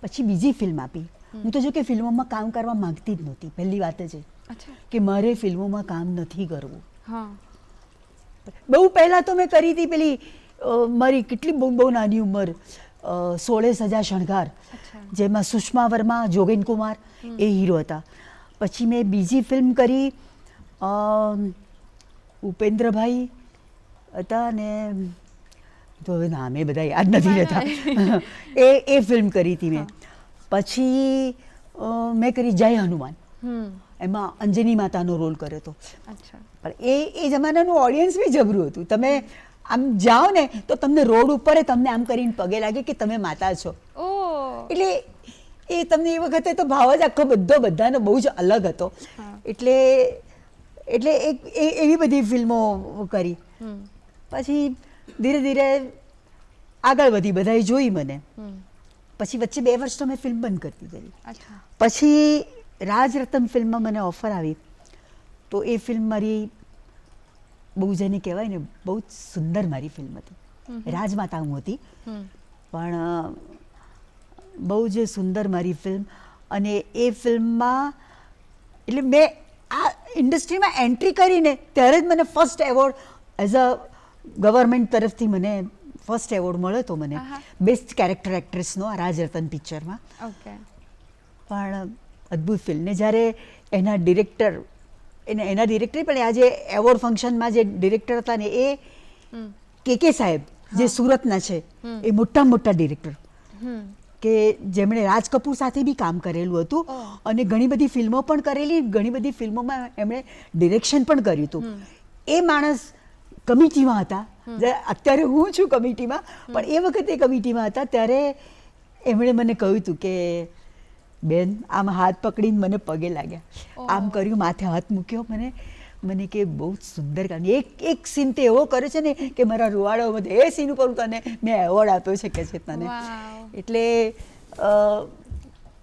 પછી બીજી ફિલ્મ આપી. હું તો જો કે ફિલ્મોમાં કામ કરવા માંગતી જ નહોતી. પહેલી વાત છે કે મારે ફિલ્મોમાં કામ નથી કરવું. બહુ પહેલાં તો મેં કરી હતી પેલી મારી કેટલી બહુ નાની ઉંમર 16 સજા શણગાર, જેમાં સુષ્મા વર્મા, જોગેન કુમાર એ હીરો હતા. પછી મેં બીજી ફિલ્મ કરી ઉપેન્દ્રભાઈ હતા ને તો હવે નામ એ બધા યાદ નથી રહેતા. એ ફિલ્મ કરી હતી મેં. પછી મેં કરી જય હનુમાન. એમાં અંજની માતાનો રોલ કર્યો હતો. પણ એ જમાનાનું ઓડિયન્સ બી જબરું હતું. તમે આમ જાઓ ને તો તમને રોડ ઉપર તમને આમ કરીને પગે લાગે કે તમે માતા છો. એટલે એ તમને એ વખતે તો ભાવ જ આખો બધાનો બહુ જ અલગ હતો. એટલે એવી બધી ફિલ્મો કરી. પછી ધીરે ધીરે આગળ વધી, બધાએ જોઈ મને. પછી વચ્ચે 2 વર્ષ તો મેં ફિલ્મ બંધ કરી દીધી. પછી રાજરતન ફિલ્મમાં મને ઓફર આવી તો એ ફિલ્મ મારી બહુ જેને કહેવાય ને બહુ જ સુંદર મારી ફિલ્મ હતી. રાજમાતા હું હતી પણ બહુ જ સુંદર મારી ફિલ્મ. અને એ ફિલ્મમાં એટલે મેં આ ઇન્ડસ્ટ્રીમાં એન્ટ્રી કરીને ત્યારે જ મને first award as a government તરફથી મને ફર્સ્ટ એવોર્ડ મળ્યો હતો મને આહા. બેસ્ટ કેરેક્ટર એક્ટ્રેસનો આ રાજ રતન પિક્ચરમાં. ઓકે. પણ અદ્ભુત ફિલ્મ ને જ્યારે એના ડિરેક્ટર એના ડિરેક્ટર પણ આ જે એવોર્ડ ફંક્શનમાં જે ડિરેક્ટર હતા ને એ કે સાહેબ જે સુરતના છે એ મોટા ડિરેક્ટર કે જેમણે રાજ કપૂર સાથે બી કામ કરેલું હતું અને ઘણી બધી ફિલ્મો પણ કરેલી, ઘણી બધી ફિલ્મોમાં એમણે ડિરેક્શન પણ કર્યું હતું. એ માણસ કમિટીમાં હતા. અત્યારે હું છું કમિટીમાં, પણ એ વખતે કમિટીમાં હતા ત્યારે એમણે મને કહ્યું હતું કે બેન આમ હાથ પકડીને મને પગે લાગ્યા, આમ કર્યું, માથે હાથ મૂક્યો, મને કે બહુ જ સુંદર કામ. એક સીન તે એવો કરે છે ને કે મારા રૂવાડો બધે એ સીન ઉપર તને મેં એવોર્ડ આપ્યો છે કે છે તને. એટલે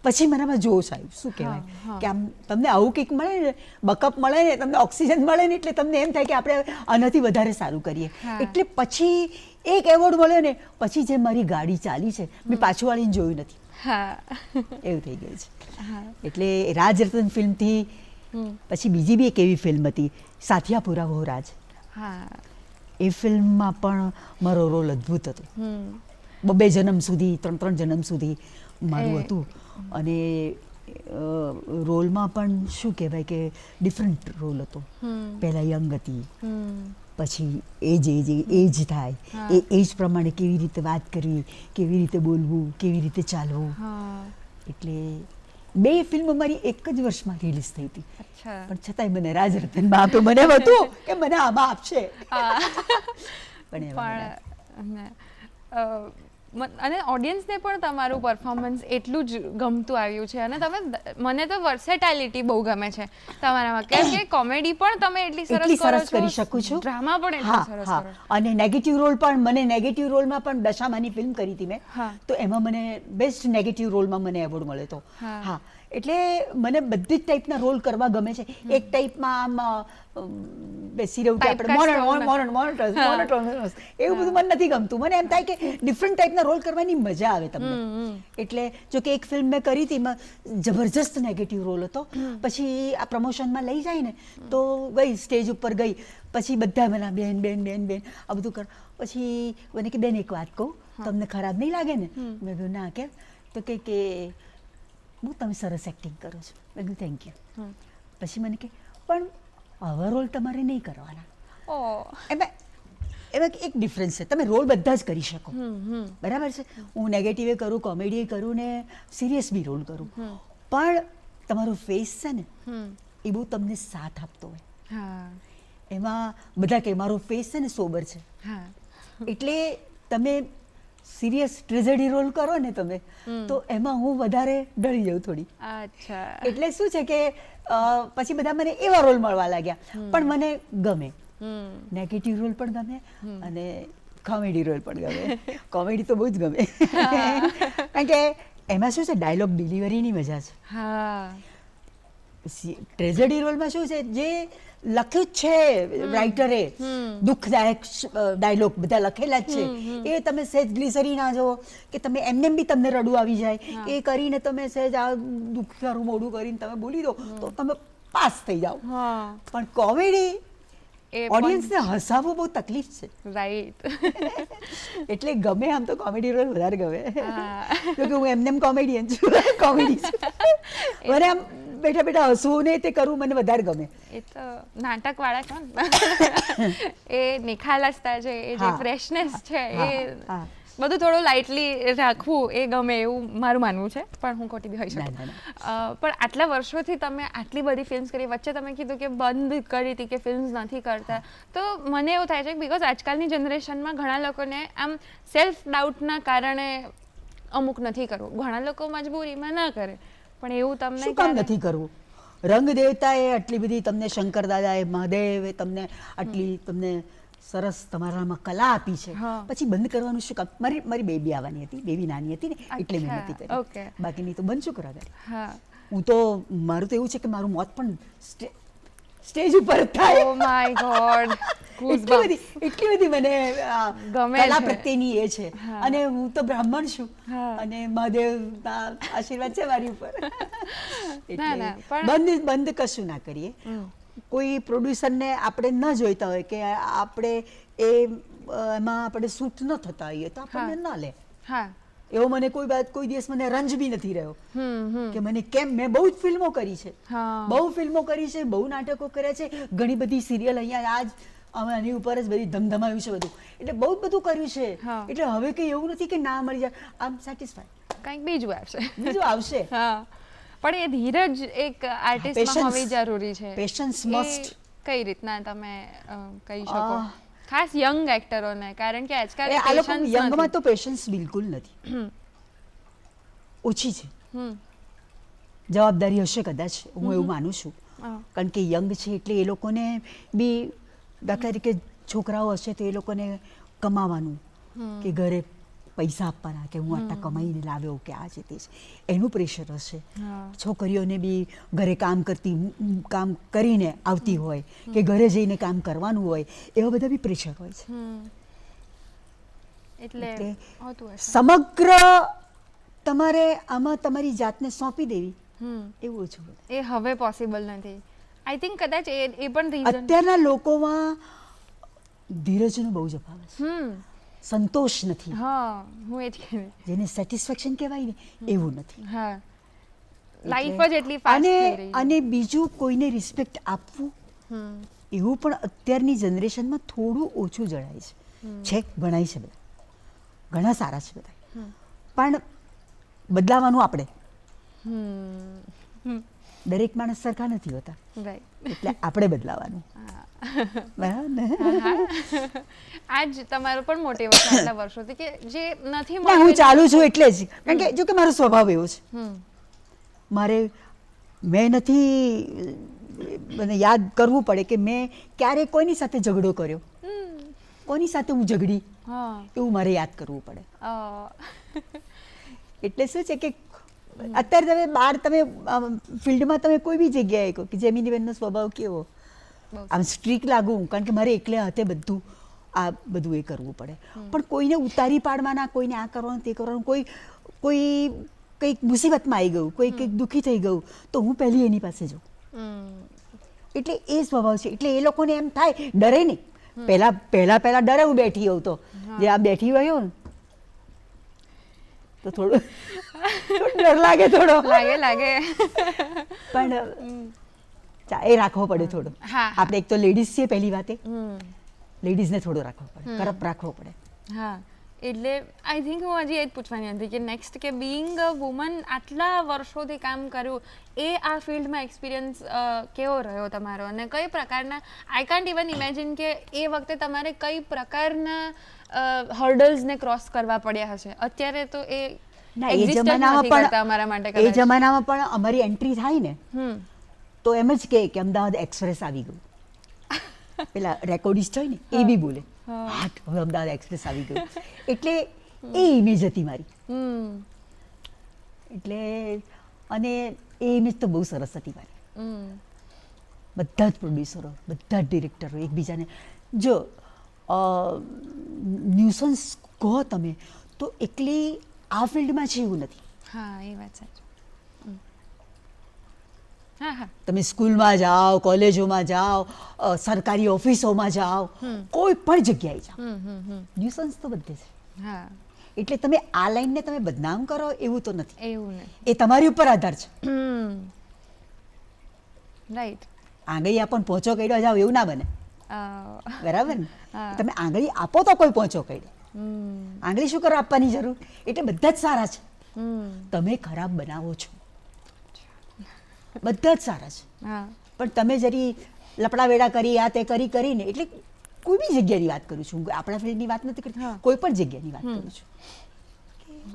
પછી મારામાં જોશ આવ્યું, શું કહેવાય કે આમ તમને આવું કંઈક મળે ને, બકઅપ મળે ને, તમને ઓક્સિજન મળે ને, એટલે તમને એમ થાય કે આપણે આનાથી વધારે સારું કરીએ. એટલે પછી એક એવોર્ડ મળ્યો ને પછી જે મારી ગાડી ચાલી છે મેં પાછું વાળીને જોયું નથી. એવું થઈ ગયું છે. એટલે રાજ રતન ફિલ્મથી પછી બીજી બી એક એવી ફિલ્મ હતી સાથિયા પૂરા વો રાજ. એ ફિલ્મમાં પણ મારો રોલ અદ્ભુત હતો. 2 જન્મ સુધી 3 જન્મ સુધી મારું હતું અને રોલમાં પણ શું કહેવાય કે ડિફરન્ટ રોલ હતો. પહેલા યંગ હતી, પછી એજ થાય, એ એજ પ્રમાણે કેવી રીતે વાત કરવી, કેવી રીતે બોલવું, કેવી રીતે ચાલવું. એટલે 2 ફિલ્મ મારી એક જ વર્ષમાં રિલીઝ થઈ હતી. પણ છતાંય મને રાજ રતનમાં આપ્યો. મને એમ હતું કે મને આમાં આપશે, પણ અને ઓડિયન્સને પણ તમારું પરફોર્મન્સ એટલું જ ગમતું આવ્યું છે અને મને તો વર્સેટાલિટી બહુ ગમે છે તમારામાં, કેમ કે કોમેડી પણ તમે એટલી સરસ કરી શકું છું, ડ્રામા પણ એટલો સરસ કરો. અને નેગેટિવ રોલ પણ મને નેગેટિવ રોલમાં પણ દશામાની ફિલ્મ કરી હતી મેં, તો એમાં મને બેસ્ટ નેગેટિવ રોલમાં મને એવોર્ડ મળ્યો હતો. હા, એટલે મને બધી જ ટાઈપના રોલ કરવા ગમે છે. એક ટાઈપમાં આમ બેસી રહ્યું કે આપણે મોનોટોનસ એવું બધું મને નથી ગમતું. મને એમ થાય કે ડિફરન્ટ ટાઈપના રોલ કરવાની મજા આવે તમને. એટલે જો કે એક ફિલ્મ મેં કરી હતી એમાં જબરજસ્ત નેગેટિવ રોલ હતો. પછી આ પ્રમોશનમાં લઈ જાય ને તો ગઈ, સ્ટેજ ઉપર ગઈ, પછી બધા મને બેન બેન બેન બેન આ બધું કર. પછી મને કે બેન એક વાત કહું, તમને ખરાબ નહીં લાગે ને? મેં કહ્યું ના, કેમ? તો કે બહુ તમે સરસ એક્ટિંગ કરો છો. મેં કીધું થેન્ક યુ. પછી મને કે પણ આવા રોલ તમારે નહીં કરવાના. એમાં એક ડિફરન્સ છે, તમે રોલ બધા જ કરી શકો, બરાબર છે. હું નેગેટિવ કરું, કોમેડી કરું ને સિરિયસ બી રોલ કરું, પણ તમારો ફેસ છે ને એ બહુ તમને સાથ આપતો હોય. એમાં બધા કે મારો ફેસ છે ને સોબર છે, એટલે તમે સિરિયસ ટ્રેજેડી રોલ કરો ને તમે તો એમાં હું વધારે ડરી જાઉં થોડી. એટલે શું છે કે પછી બધા મને એવા રોલ મળવા લાગ્યા, પણ મને ગમે નેગેટિવ રોલ પણ ગમે અને કોમેડી રોલ પણ ગમે. કોમેડી તો બહુ જ ગમે, કારણ કે એમાં શું છે ડાયલોગ ડિલિવરીની મજા છે. ટ્રેજેડી રોલમાં શું છે, જે લખ્યું જ છે રાઇટરે, દુઃખદાયક ડાયલોગ બધા લખેલા જ છે, એ તમે સહેજ ગ્લિસરી ના જો કે તમે એમને બી તમને રડવું આવી જાય, એ કરીને તમે સહેજ આ દુઃખિયારું મોઢું કરીને તમે બોલી દો તો તમે પાસ થઈ જાઓ. પણ કોમેડી ઓડિયન્સને હસાવવું બહુ તકલીફ છે. રાઈટ. એટલે ગમે, આમ તો કોમેડી રોલ વધારે ગમે, કેમકે હું એમને કોમેડિયન છું, કોમેડી છું. મને આમ બેઠા બેઠા હસવું ને તે કરવું મને વધારે ગમે. એ તો નાટક વાળા છો ને, એ નિખાલસતા છે, એ જે ફ્રેશનેસ છે, એ બધું થોડું લાઇટલી રાખવું એ ગમે એવું મારું માનવું છે, પણ હું ખોટી બી હોઈ શકું. પણ આટલા વર્ષોથી તમે આટલી બધી ફિલ્મ્સ કરી, વચ્ચે તમે કીધું કે બંધ કરી હતી કે ફિલ્મ્સ નથી કરતા, તો મને એવું થાય છે કે બીકોઝ આજકાલની જનરેશનમાં ઘણા લોકોને આમ સેલ્ફ ડાઉટના કારણે અમુક નથી કરવું, ઘણા લોકો મજબૂરીમાં ના કરે, પણ એવું તમને શું કામ નથી કરવું? રંગ દેવતાએ આટલી બધી તમને, શંકર દાદાએ, મહાદેવે તમને આટલી તમને સરસ તમારામાં કલા આપી છે, પછી બંધ કરવાનું શું કામ? મારી બેબી આવવાની હતી, બેબી નાની હતી ને એટલે મેં નથી કરી, બાકીની તો બંધ શું કરવા કરી. હું તો, મારું તો એવું છે કે મારું મોત પણ સ્ટેજ ઉપર થાય. ઓ માય ગોડ, એટલી બધી મને કલા પ્રત્યેની એ છે. અને હું તો બ્રાહ્મણ છું અને મહાદેવના આશીર્વાદ છે મારી ઉપર. એટલે બંધ કશું ના કરીએ. કોઈ પ્રોડ્યુસરને આપણે ન જોઈતા હોય કે આપણે એ એમાં આપણે સૂટ ન થતા હોઈએ તો આપણને હા. ના લે. હા એવો મને કોઈ દિવસ મને રંજ બી નથી રહ્યો હમ કે મને કેમ. મેં બહુ જ ફિલ્મો કરી છે, હા. બહુ ફિલ્મો કરી છે, બહુ નાટકો કર્યા છે, ઘણી બધી સિરિયલ અહીંયા આજ અમે આની ઉપર જ બધી ધમધમાયું છે બધું, એટલે બહુ જ બધું કર્યું છે. હા. એટલે હવે કંઈ એવું નથી કે ના મળી જાય, આમ સેટિસ્ફાઈડ. કંઈક બીજું આવશે. બીજું આવશે. હા પણ એ ધીરજ એક આર્ટિસ્ટમાં Patience. હોવી જરૂરી છે. Patience એ must. કઈ રીતના તમે કહી શકો ખાસ યંગ એક્ટરોને, કારણ કે આજકાલ આ લોકો patience યંગમાં નથી. તો પેશન્સ બિલકુલ નથી, ઓછી છે. હમ જવાબદારી હશે કદાચ, હું એવું માનું છું. હા. કારણ કે યંગ છે એટલે એ લોકોને બી, દાખલા તરીકે છોકરાઓ હશે તો એ લોકોને કમાવાનું, કે ઘરે પૈસા આપવાના, કે હું આટલા કમાઈને લાવ્યો, કે આ છે તે છે, એનું પ્રેશર હશે. હા. છોકરીઓને બી ઘરે કામ કરીને આવતી હોય, કે ઘરે જઈને કામ કરવાનું હોય, એવા બધા બી પ્રેશર હોય છે. એટલે એટલે હોતું હશે. સમગ્ર તમારે આમાં તમારી જાતને સોંપી દેવી, એવું ઓછું બધું. એ હવે પોસિબલ નથી. આઈ થિંક કદાચ એ પણ રીઝન. અત્યારના લોકોમાં ધીરજનો બહુ જ અભાવ છે, સંતોષ નથી. હા હું એ જ કહેવી. જેને સેટિસ્ફેક્શન કહેવાય ને એવું નથી. હા એટલે- લાઈફ જ એટલી ફાસ્ટ થઈ રહી છે. અને બીજું કોઈને રિસ્પેક્ટ આપવું, એવું પણ અત્યારની જનરેશનમાં થોડું ઓછું જણાય છે. ગણાય છે બધા, ઘણા સારા છે બધા, પણ બદલાવાનું આપણે. દરેક માણસ સરખા નથી હોતા, રાઈટ. એટલે આપણે બદલાવાનું. બરાબર ને? આજ તમારો પણ મોટિવેશન આટલા વર્ષોથી કે જે નથી ના, હું ચાલુ છું એટલે જ, કારણ કે જો કે મારો સ્વભાવ એવો છે. હમ મેં નથી, મને યાદ કરવું પડે કે મેં ક્યારે કોઈની સાથે ઝઘડો કર્યો, કોની સાથે હું ઝઘડી, હા એવું મારે યાદ કરવું પડે. અ, એટલે શું છે કે અત્યારે તમે બહાર, તમે ફિલ્ડમાં તમે કોઈ બી જગ્યાએ કહો કે જેમિનીબેનનો સ્વભાવ કેવો, બહુ આમ સ્ટ્રીક લાગુ, કારણ કે મારે એકલે હાથે બધું આ બધું એ કરવું પડે. પણ કોઈને ઉતારી પાડવાના, કોઈને આ કરવાનું તે કરવાનું, કોઈ કંઈક મુસીબતમાં આવી ગયું, કોઈ કંઈક દુઃખી થઈ ગયું, તો હું પહેલી એની પાસે જાઉં. એટલે એ સ્વભાવ છે. એટલે એ લોકોને એમ થાય, ડરે નહીં. પહેલા ડરે હું બેઠી હોઉં તો, જે આ બેઠી હોય ને તો થોડું ડર લાગે થોડો, લાગે પણ એ રાખવો પડે થોડો. હા. આપણે એક તો લેડીઝ છીએ, પહેલી વાતે લેડીઝને થોડો રાખવો પડે, કરપ રાખવો પડે. હા એટલે આઈ થિંક હું હજી એ જ પૂછવાની હતી કે નેક્સ્ટ કે બિંગ અ વુમન આટલા વર્ષોથી કામ કર્યું, એ આ ફિલ્ડમાં એક્સપિરિયન્સ કેવો રહ્યો તમારો, અને કઈ પ્રકારના, આઈ કાન્ટ ઇવન ઇમેજિન કે એ વખતે તમારે કઈ પ્રકારના હર્ડલ્સને ક્રોસ કરવા પડ્યા હશે. અત્યારે તો એ ના, exist જ નથી કરતા અમારા માટે એ કદાચ. જમાનામાં પણ અમારી એન્ટ્રી થાય ને તો એમ જ કે અમદાવાદ એક્સપ્રેસ આવી ગયું. પેલા રેકોર્ડિસ્ટ હોય ને એ બી બોલે, હા હવે અમદાવાદ એક્સપ્રેસ આવી ગયું. એટલે એ ઇમેજ હતી મારી. એટલે અને એ ઇમેજ તો બહુ સરસ હતી મારી. બધા જ પ્રોડ્યુસરો, બધા જ ડિરેક્ટરો એકબીજાને, જો ન્યુસન્સ કહો તમે તો એકલી આ ફિલ્ડમાં છે એવું નથી. હા એ વાત સાચી. હા હા તમે સ્કૂલમાં જાઓ, કોલેજોમાં જાઓ, સરકારી ઓફિસોમાં જાઓ, કોઈ પણ જગ્યાએ જાઓ, ન્યુસન્સ તો બધે છે. હા એટલે તમે આ લાઈનને તમે બદનામ કરો એવું તો નથી, એવું ને. એ તમારી ઉપર આધાર છે. રાઈટ. આંગળી આપણને પહોંચો કર્યો જાઓ એવું ના બને, બરાબર ને? તમે આંગળી આપો તો કોઈ પહોંચો કર્યો, આંગળી શું કરવા આપવાની જરૂર? એટલે બધા જ સારા છે, તમે ખરાબ બનાવો છો, બધા જ સારા છે. હા પણ તમે જરી લપડા વેડા કરી, આ તે કરીને, એટલે કોઈ બી જગ્યાની વાત કરું છું, આપણા ફિલ્ડની વાત નથી કરતી, કોઈ પણ જગ્યાની વાત કરું છું.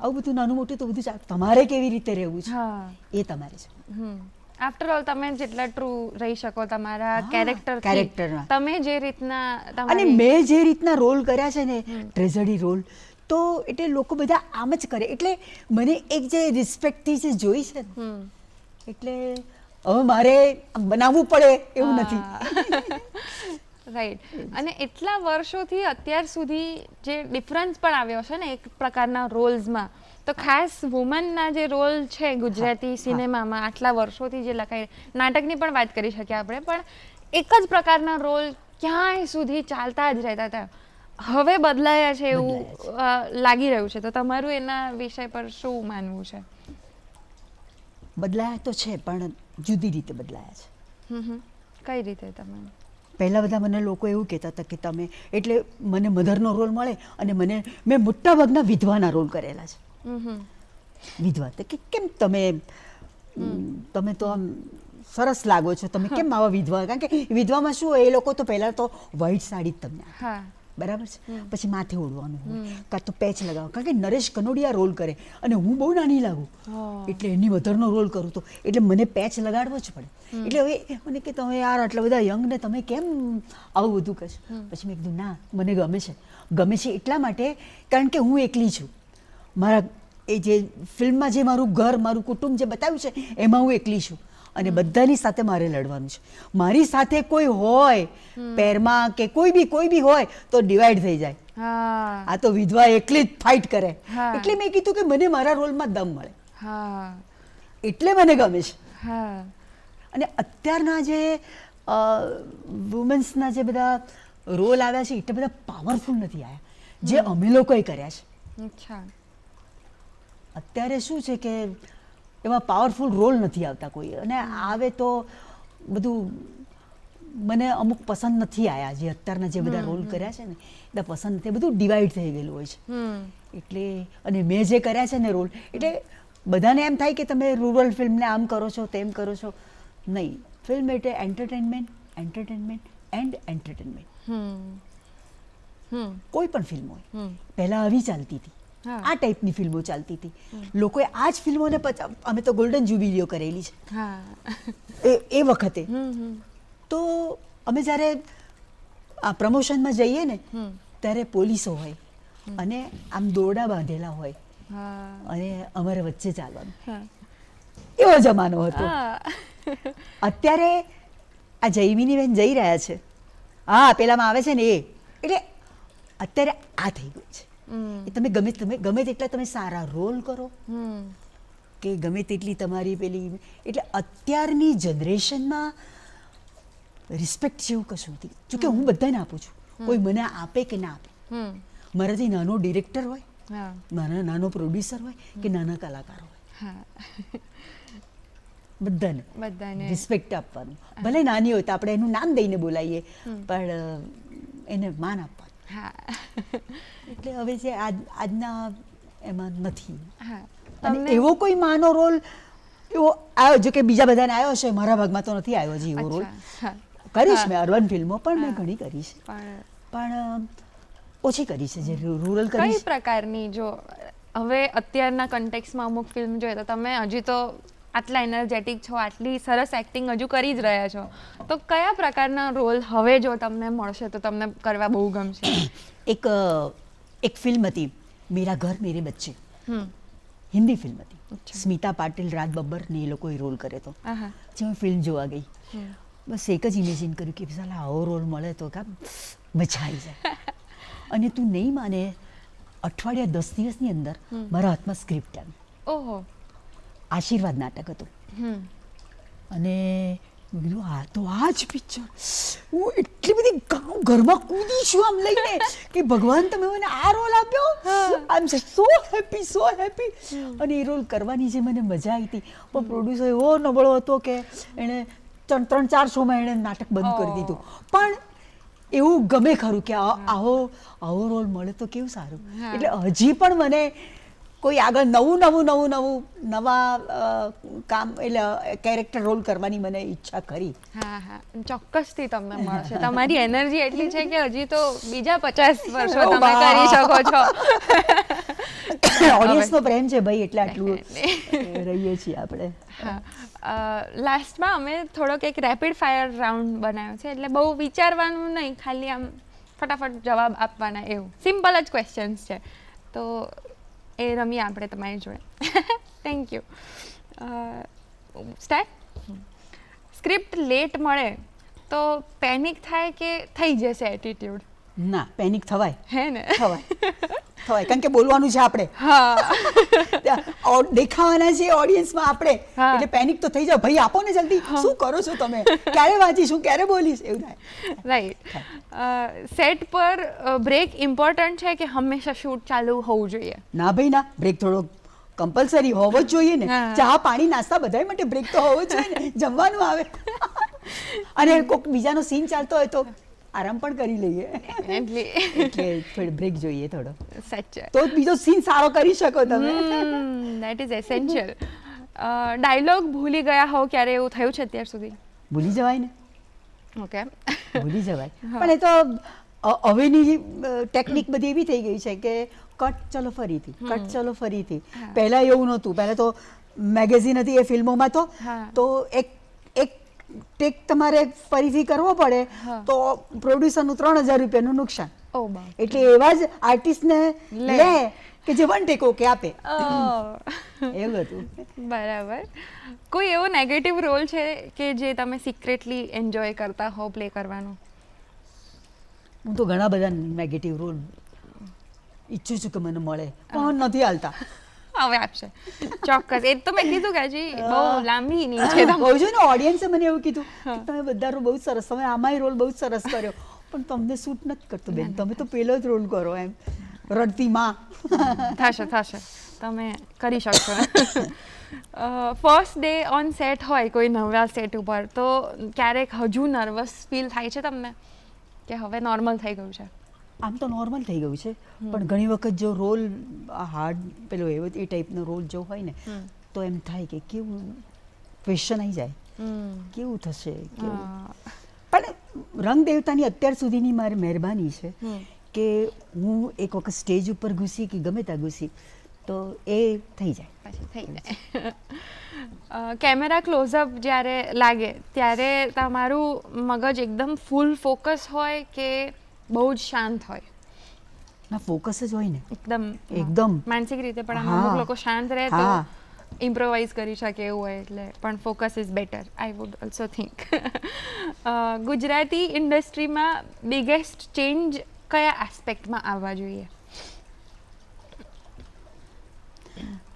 આવું બધું નાનું મોટું તો બધું તમારે કેવી રીતે રહેવું છે એ તમારે છે. આફ્ટર ઓલ તમે જેટલા ટ્રુ રહી શકો તમારા કેરેક્ટરમાં, કેરેક્ટરમાં. તમે જે રીતના અને તમારી મેં જે રીતના રોલ કર્યા છે ને, ટ્રેઝડી રોલ, તો એટલે લોકો બધા આમ જ કરે. એટલે મને એક જે રિસ્પેક્ટથી જે જોઈ છે ને, એટલે હવે મારે બનાવવું પડે એવું નથી. રાઈટ. અને એટલા વર્ષોથી અત્યાર સુધી જે ડિફરન્સ પણ આવ્યો છે ને એક પ્રકારના રોલ્સમાં, તો ખાસ વુમનના જે રોલ છે ગુજરાતી સિનેમામાં આટલા વર્ષોથી જે લખાય, નાટકની પણ વાત કરી શકીએ આપણે, પણ એક જ પ્રકારના રોલ ક્યાંય સુધી ચાલતા જ રહેતા હતા. હવે બદલાયા છે એવું બદલાયા લાગી રહ્યું છે, તો તમારું એના વિષય પર શું માનવું છે? બદલાયા તો છે પણ જુદી રીતે બદલાયા છે. કઈ રીતે તમે? પહેલાં બધા મને લોકો એવું કહેતા હતા કે તમે એટલે મને મધરનો રોલ મળે અને મેં મોટાભાગના વિધવાના રોલ કરેલા છે. વિધવા તો કે કેમ તમે તો આમ સરસ લાગો છો, તમે કેમ આવા વિધવા? કારણ કે વિધવામાં શું હોય, એ લોકો તો પહેલાં તો વ્હાઈટ સાડી જ તમને આપે. હા, બરાબર છે. પછી માથે ઓઢવાનું હોય, કાં તો પેચ લગાવો. કારણ કે નરેશ કનોડિયા રોલ કરે અને હું બહુ નાની લાગું, એટલે એની મધરનો રોલ કરું તો એટલે મને પેચ લગાડવો જ પડે. એટલે હવે મને કે તમે યાર આટલા બધા યંગ ને તમે કેમ આવું બધું કરશો? પછી મેં કીધું ના, મને ગમે છે એટલા માટે કારણ કે હું એકલી છું. મારા એ જે ફિલ્મમાં જે મારું ઘર, મારું કુટુંબ જે બતાવ્યું છે એમાં હું એકલી છું અને બધાની સાથે મારે લડવાનું છે. મારી સાથે કોઈ હોય પેરમાં કે કોઈ બી હોય તો ડિવાઈડ થઈ જાય. આ તો વિધવા એકલી જ ફાઇટ કરે. એટલે મેં કીધું કે મને મારા રોલમાં દમ મળે, એટલે મને ગમે છે. અને અત્યારના જે વુમન્સના જે બધા રોલ આવ્યા છે એટલે બધા પાવરફુલ નથી આવ્યા જે અમે લોકોએ કર્યા છે. અત્યારે શું છે કે એમાં પાવરફુલ રોલ નથી આવતા કોઈ, અને આવે તો બધું મને અમુક પસંદ નથી આવ્યા. જે અત્યારના જે બધા રોલ કર્યા છે ને બધા પસંદ નથી, બધું ડિવાઈડ થઈ ગયેલું હોય છે. એટલે અને મેં જે કર્યા છે ને રોલ, એટલે બધાને એમ થાય કે તમે રૂરલ ફિલ્મને આમ કરો છો તેમ કરો છો. નહીં, ફિલ્મ એટલે એન્ટરટેનમેન્ટ એન્ડ એન્ટરટેનમેન્ટ. કોઈ પણ ફિલ્મ હોય, પહેલાં આવી ચાલતી હતી, આ ટાઈપની ફિલ્મો ચાલતી હતી. લોકોએ આ જ ફિલ્મોને અમે તો ગોલ્ડન જ્યુબિલીઓ કરેલી છે એ વખતે. તો અમે જ્યારે આ પ્રમોશનમાં જઈએ ને ત્યારે પોલીસો હોય અને આમ દોરડા બાંધેલા હોય અને અમારે વચ્ચે ચાલવાનું, એવો જમાનો હતો. અત્યારે આ જયમિની બેન જઈ રહ્યા છે, પેલામાં આવે છે ને એ, એટલે અત્યારે આ થઈ ગયું છે. તમે ગમે તેટલા તમે સારા રોલ કરો કે ગમે તેટલી તમારી પેલી, એટલે અત્યારની જનરેશનમાં રિસ્પેક્ટ જેવું કશું નથી. જોકે હું બધાને આપું છું, કોઈ મને આપે કે ના આપે. મારાથી નાનો ડિરેક્ટર હોય, નાનો પ્રોડ્યુસર હોય કે નાના કલાકાર હોય, બધાને રિસ્પેક્ટ આપવાનું. ભલે નાની હોય તો આપણે એનું નામ દઈને બોલાવીએ પણ એને માન આપવાનું. એટલે હવે જે આજના એમાં નથી. અને એવો કોઈ માનો રોલ એવો આવ્યો, જો કે બીજા બધાને આવ્યો છે, મારા ભાગમાં તો નથી આવ્યો હજી એવો રોલ. કરીશ મેં અર્બન ફિલ્મો પણ મેં ઘણી કરી છે, પણ ઓછી કરી છે જે રૂરલ કરી. કઈ પ્રકારની, જો હવે અત્યારના કન્ટેક્સમાં અમુક ફિલ્મ જોઈએ તો તમે હજી તો આટલા એનર્જેટિક છો, આટલી સરસ એક્ટિંગ હજુ કરી જ રહ્યા છો, તો કયા પ્રકારના રોલ હવે જો તમને મળશે તો તમને કરવા બહુ ગમશે? એક ફિલ્મ હતી મેરા ઘર મેરે બચ્ચે, હિન્દી ફિલ્મ હતી. સ્મિતા પાટીલ, રાજ બબ્બર ને એ લોકોએ રોલ કર્યો હતો. જે હું ફિલ્મ જોવા ગઈ, બસ એક જ ઇમેજિન કર્યું કે સાલા આવો રોલ મળે તો કામ મજા આવી જાય. અને તું નહીં માને, અઠવાડિયા 10 દિવસની અંદર મારા હાથમાં સ્ક્રિપ્ટ આવી. ઓહો! આશીર્વાદ નાટક હતું. અને આ તો આ જ પિક્ચર, હું એટલી બધી ઘરમાં કૂદી છું આમ લઈને કે ભગવાન તમે મને આ રોલ આપ્યો, આઈ એમ સો હેપી. અને એ રોલ કરવાની જે મને મજા આવી હતી, પણ પ્રોડ્યુસર એવો નબળો હતો કે એણે 3-4 શોમાં એણે નાટક બંધ કરી દીધું. પણ એવું ગમે ખરું કે આવો રોલ મળે તો કેવું સારું. એટલે હજી પણ મને કોઈ આગળ નવા કામ એટલે કેરેક્ટર રોલ કરવાની મને ઈચ્છા ખરી. ચોક્કસથી તમને મળશે. તમારી એનર્જી એટલી છે કે હજી તો બીજા 50 વર્ષો તમે કરી શકો છો. ઓડિયન્સનો પ્રેમ છે ભાઈ, એટલે આટલું રહીએ છીએ આપણે. લાસ્ટમાં અમે થોડોક એક રેપિડ ફાયર રાઉન્ડ બનાવ્યો છે, એટલે બહુ વિચારવાનું નહીં, ખાલી આમ ફટાફટ જવાબ આપવાના, એવું સિમ્પલ જ ક્વેશ્ચન્સ છે. તો એ રમીએ આપણે તમારી જોડે. Thank you. Start. Script late મળે તો પેનિક થાય કે થઈ જશે એટીટ્યુડ? ના, પેનિક થવાય. હે ને? થવાય. થવાય, કારણ કે બોલવાનું છે આપણે, હા દેખાવાના છે ઓડિયન્સમાં આપણે, હા. એટલે પેનિક તો થઈ જાવ, ભાઈ આપો ને જલ્દી, શું કરો છો તમે, ક્યારે વાંચીશું, ક્યારે બોલીશ, એવું થાય. રાઈટ. સેટ પર બ્રેક ઇમ્પોર્ટન્ટ છે કે હંમેશા શૂટ ચાલુ હોવું જોઈએ? ના ભાઈ ના, બ્રેક થોડો કમ્પલસરી હોવો જ જોઈએ ને. હા. ચા પાણી નાસ્તા બધાય માટે બ્રેક તો હોવો જ જોઈએ ને, જમવાનું આવે અને કોઈક બીજાનો સીન ચાલતો હોય તો આરામ પણ કરી લઈએ, એટલે થોડો બ્રેક જોઈએ થોડો, સાચે તો જ બીજો સીન સારો કરી શકો તમે. That is essential. ડાયલોગ ભૂલી ગયા હો ક્યારે, એવું થયું છે અત્યાર સુધી? ભૂલી જવાય ને, ઓકે. ભૂલી જવાય, પણ એ તો હવેની ટેકનિક બધી એવી થઈ ગઈ છે કે કટ ચલો ફરીથી, કટ ચલો ફરીથી. પહેલા એવું નહોતું, પહેલા તો મેગેઝિન હતી એ ફિલ્મોમાં તો એક ટેક તમારે ફરીથી કરવો પડે તો પ્રોડ્યુસરનું 3,000 રૂપિયાનું નુકસાન. એટલે એવા જ આર્ટિસ્ટને લે કે જે વન ટેક ઓકે આપે, એવું હતું. બરાબર. કોઈ એવો નેગેટિવ રોલ છે કે જે તમે સિક્રેટલી એન્જોય કરતા હો પ્લે કરવાનો? હું તો ઘણા બધા નેગેટિવ રોલ ઈચ્છું છું કે મને મળે, પણ નથી હાલતા. હવે આપશે ચોક્કસ, એ તો મેં કીધું કે હજી બહુ લાંબી નહીં છે. કહું છું ને, ઓડિયન્સે મને એવું કીધું કે તમે બધા રોલ બહુ સરસ, તમે આમાંય રોલ બહુ સરસ કર્યો, પણ તમને શૂટ નથી કરતો બેન, તમે તો પેલો જ રોલ કરો, એમ રડતી માં. થશે, તમે કરી શકશો. ફર્સ્ટ ડે ઓન સેટ હોય કોઈ નવા સેટ ઉપર, તો ક્યારેક હજુ નર્વસ ફીલ થાય છે તમને કે હવે નોર્મલ થઈ ગયું છે? આમ તો નોર્મલ થઈ ગયું છે, પણ ઘણી વખત જો રોલ હાર્ડ પેલો એવો એ ટાઈપનો રોલ જો હોય ને તો એમ થાય કે કેવું ક્વેશ્ચન આવી જાય, કેવું થશે, કેવું. પણ રંગ દેવતાની અત્યાર સુધીની મારી મહેરબાની છે કે હું એક વખત સ્ટેજ ઉપર ઘૂસી કે ગમે ત્યાં ઘૂસી તો એ થઈ જાય, પછી થઈ જાય. કેમેરા ક્લોઝઅપ જ્યારે લાગે ત્યારે તમારું મગજ એકદમ ફૂલ ફોકસ હોય કે બહુ જ શાંત હોય? ના, ફોકસ જ હોય ને એકદમ માનસિક રીતે, પણ અમુક લોકો શાંત રહે તો ઇમ્પ્રોવાઇઝ કરી શકે એવું હોય, એટલે પણ focus is better, I would also think. Gujarati ઇન્ડસ્ટ્રીમાં બિગેસ્ટ ચેન્જ કયા એસ્પેક્ટમાં આવવા જોઈએ?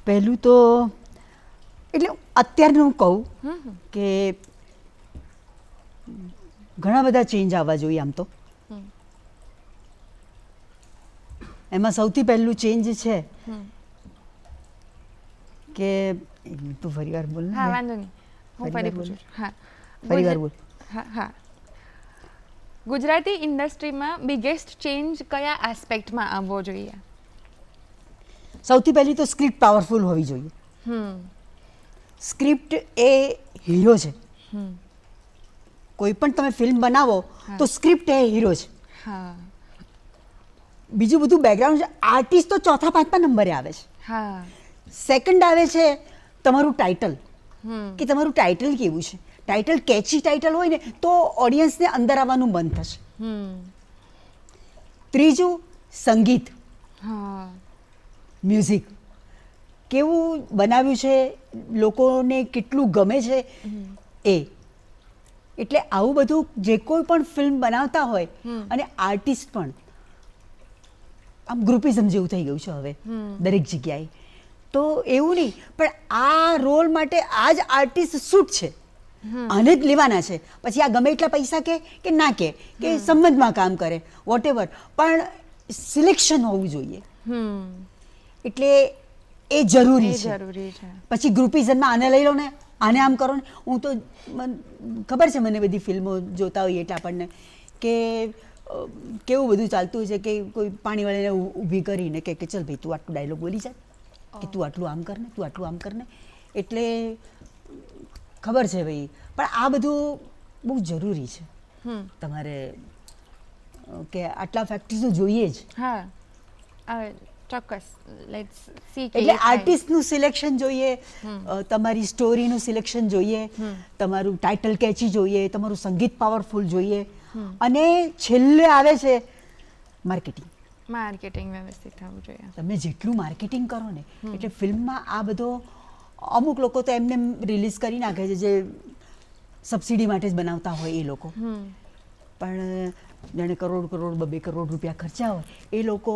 પહેલું તો એટલે અત્યારનું કહું કે ઘણા બધા ચેન્જ આવવા જોઈએ. આમ તો એમાં સૌથી પહેલું ચેન્જ છે કે તું ફરી વાર બોલ. હા, વાંધો નહીં, હું ફરી પૂછું. હા, ફરી વાર બોલ. હા, ગુજરાતી ઇન્ડસ્ટ્રીમાં બિગેસ્ટ ચેન્જ કયા એસ્પેક્ટમાં આવવો જોઈએ? સૌથી પહેલી તો સ્ક્રિપ્ટ પાવરફુલ હોવી જોઈએ. સ્ક્રિપ્ટ એ હીરો છે. કોઈ પણ તમે ફિલ્મ બનાવો તો સ્ક્રિપ્ટ એ હીરો છે. બીજું બધું બેકગ્રાઉન્ડ છે. આર્ટિસ્ટ તો ચોથા પાંચમા નંબરે આવે છે. સેકન્ડ આવે છે તમારું ટાઇટલ, કે તમારું ટાઇટલ કેવું છે. ટાઇટલ કેચી ટાઇટલ હોય ને તો ઓડિયન્સને અંદર આવવાનું મન થશે. ત્રીજું સંગીત, મ્યુઝિક કેવું બનાવ્યું છે, લોકોને કેટલું ગમે છે એ. એટલે આવું બધું જે કોઈ પણ ફિલ્મ બનાવતા હોય, અને આર્ટિસ્ટ પણ આમ ગ્રુપિઝમ જેવું થઈ ગયું છે હવે દરેક જગ્યાએ. તો એવું નહીં, પણ આ રોલ માટે આ જ આર્ટિસ્ટ સૂટ છે, આને જ લેવાના છે. પછી આ ગમે એટલા પૈસા કે ના કે સંબંધમાં કામ કરે વોટેવર, પણ સિલેક્શન હોવું જોઈએ. એટલે એ જરૂરી છે. પછી ગ્રુપિઝમમાં આને લઈ લો ને, આને આમ કરો ને. હું તો ખબર છે મને બધી ફિલ્મો જોતા હોઈએ એટલે આપણને કે કેવું બધું ચાલતું છે કે કોઈ પાણીવાળાને ઊભી કરીને કે ચલ ભાઈ તું આટલું ડાયલોગ બોલી જાય, કે તું આટલું આમ કરને, તું આટલું આમ કરને. એટલે ખબર છે ભાઈ, પણ આ બધું બહુ જરૂરી છે તમારે, કે આટલા ફેક્ટર્સ તો જોઈએ જ. ચોક્કસ. એટલે આર્ટિસ્ટનું સિલેક્શન જોઈએ, તમારી સ્ટોરીનું સિલેક્શન જોઈએ, તમારું ટાઇટલ કેચી જોઈએ, તમારું સંગીત પાવરફુલ જોઈએ, અને છેલ્લે આવે છે માર્કેટિંગ વ્યવસ્થિત થવું જોઈએ. તમે જેટલું માર્કેટિંગ કરો ને એટલે ફિલ્મમાં આ બધો, અમુક લોકો તો એમને રિલીઝ કરી નાખે છે જે સબસિડી માટે જ બનાવતા હોય એ લોકો, પણ જેણે કરોડ 2 કરોડ રૂપિયા ખર્ચ્યા હોય એ લોકો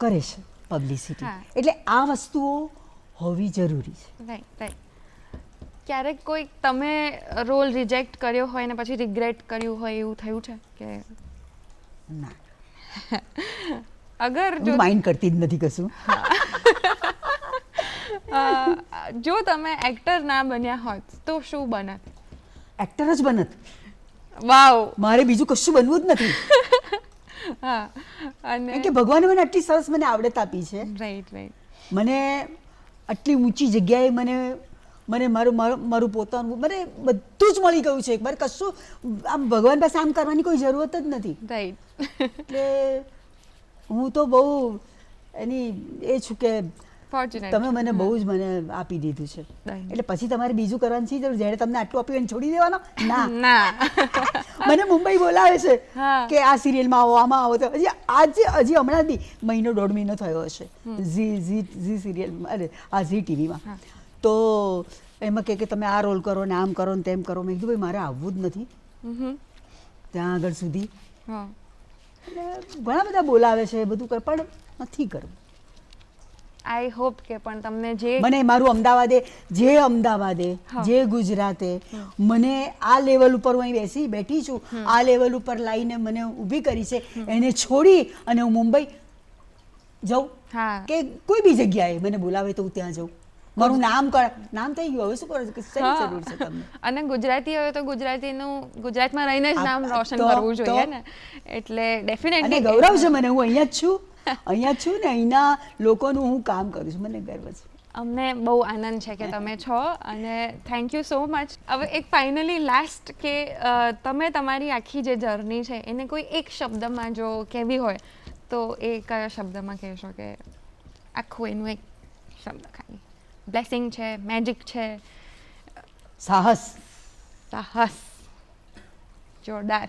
કરે છે પબ્લિસિટી. હા. એટલે આ વસ્તુઓ હોવી જરૂરી છે. રાઈટ. ક્યારેક કોઈ તમે રોલ રિજેક્ટ કર્યો હોય ને પછી રિગ્રેટ કર્યું હોય એવું થયું છે કે ના, અગર હું માઇન્ડ કરતી જ નથી કશું. જો તમે એક્ટર ના બન્યા હોત તો શું બનત? એક્ટર જ બનત. વાવ. મારે બીજું કશું બનવું જ નથી. હા. અને કેમ કે ભગવાને મને આટલી સરસ મને આવડત આપી છે. રાઈટ. મને આટલી ઊંચી જગ્યાએ મને મારું પોતાનું મને બધું જ મળી ગયું છે. મારે કશું આમ ભગવાન પાસે આમ કરવાની કોઈ જરૂરત જ નથી. રાઈટ. એટલે હું તો બહુ એની એ છું કે ફોર્ચ્યુનેટ. તમે મને બહુ જ મને આપી દીધું છે. Right. એટલે પછી તમારે બીજું કરવાની છે જરૂર. જ્યારે તમને આટલું આપ્યું એને છોડી દેવાનો ના. મને મુંબઈ બોલાવે છે હા. કે આ સિરિયલમાં આવો આમાં આવો. તો હજી હમણાં બી મહિનો દોઢ મહિનો થયો હશે ઝી સિરિયલમાં, અરે આ ઝી ટીવીમાં. તો એમાં કે તમે આ રોલ કરો ને આમ કરો ને તેમ કરો. મેં કીધું ભાઈ મારે આવવું જ નથી ત્યાં આગળ સુધી. હા. એટલે ઘણા બધા બોલાવે છે બધું કર, પણ નથી કરવું. આઈ હોપ કે પણ તમને જે મને મારું અમદાવાદે જે ગુજરાતે મને આ લેવલ ઉપર હું અહીં બેઠી છું, આ લેવલ ઉપર લાવીને મને ઊભી કરી છે, એને છોડી અને હું મુંબઈ જાઉં હા કે કોઈ બી જગ્યાએ મને બોલાવે તો હું ત્યાં જાઉં. મારું નામ થઈ ગયું, હવે શું કરો છો? શેની જરૂર છે તમને? અને ગુજરાતી હોય તો ગુજરાતમાં રહીને જ નામ રોશન તો- કરવું જોઈએ તો- ને. એટલે અને ડેફિનેટલી ગૌરવ છે મને, હું અહીંયા જ છું ને અહીંના લોકોનું હું કામ કરું છું, મને ગર્વ છે. અમને બહુ આનંદ છે કે તમે છો અને થેન્ક યુ સો મચ. હવે એક ફાઇનલી લાસ્ટ કે તમે તમારી આખી જે જર્ની છે એને કોઈ એક શબ્દમાં જો કહેવી હોય તો એ કયા શબ્દમાં કહેશો? કે આખું એનું એક શબ્દ ખાલી. બ્લેસિંગ છે, મેજિક છે, સાહસ. સાહસ. જોરદાર.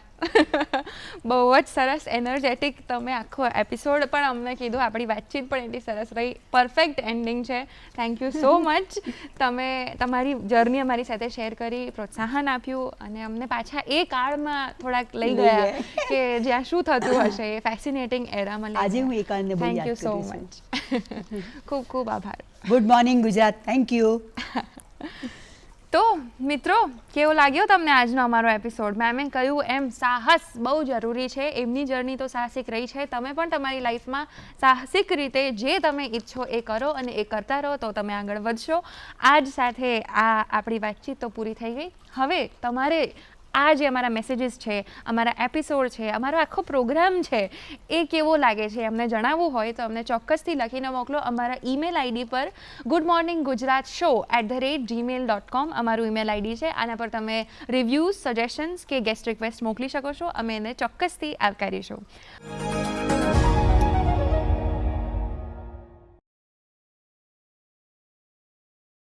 બહુ જ સરસ એનર્જેટિક તમે આખો એપિસોડ પણ અમને કીધું, આપણી વાતચીત પણ એટલી સરસ રહી. પરફેક્ટ એન્ડિંગ છે. Thank you so much. તમે તમારી જર્ની અમારી સાથે શેર કરી, પ્રોત્સાહન આપ્યું અને અમને પાછા એ કાળમાં થોડાક લઈ ગયા કે જ્યાં શું થતું હશે એ ફેસિનેટિંગ એરામાં લઈ આજે ગયા. હું એ કારણે બહુ થેન્ક યુ યાદ સો કરું છું. મચ. ખૂબ ખૂબ આભાર. Good morning Gujarat. Thank you. તો મિત્રો, કેવો લાગ્યો તમને આજનો અમારો એપિસોડ? મેં કહ્યું એમ સાહસ બહુ જરૂરી છે. એમની જર્ની તો સાહસિક રહી છે. તમે પણ તમારી લાઈફમાં સાહસિક રીતે જે તમે ઈચ્છો એ કરો અને એ કરતા રહો તો તમે આગળ વધશો. આજ સાથે આ આપણી વાતચીત તો પૂરી થઈ ગઈ. હવે તમારે આ જે અમારા મેસેજીસ છે, અમારા એપિસોડ છે, અમારો આખો પ્રોગ્રામ છે એ કેવો લાગે છે અમને જણાવવું હોય તો અમને ચોક્કસથી લખીને મોકલો અમારા ઈમેલ આઈડી પર goodmorninggujratshow@gmail.com અમારું ઈમેલ આઈડી છે. આના પર તમે રિવ્યૂઝ, સજેશન્સ કે ગેસ્ટ રિક્વેસ્ટ મોકલી શકો છો. અમે એને ચોક્કસથી આવકારીશું.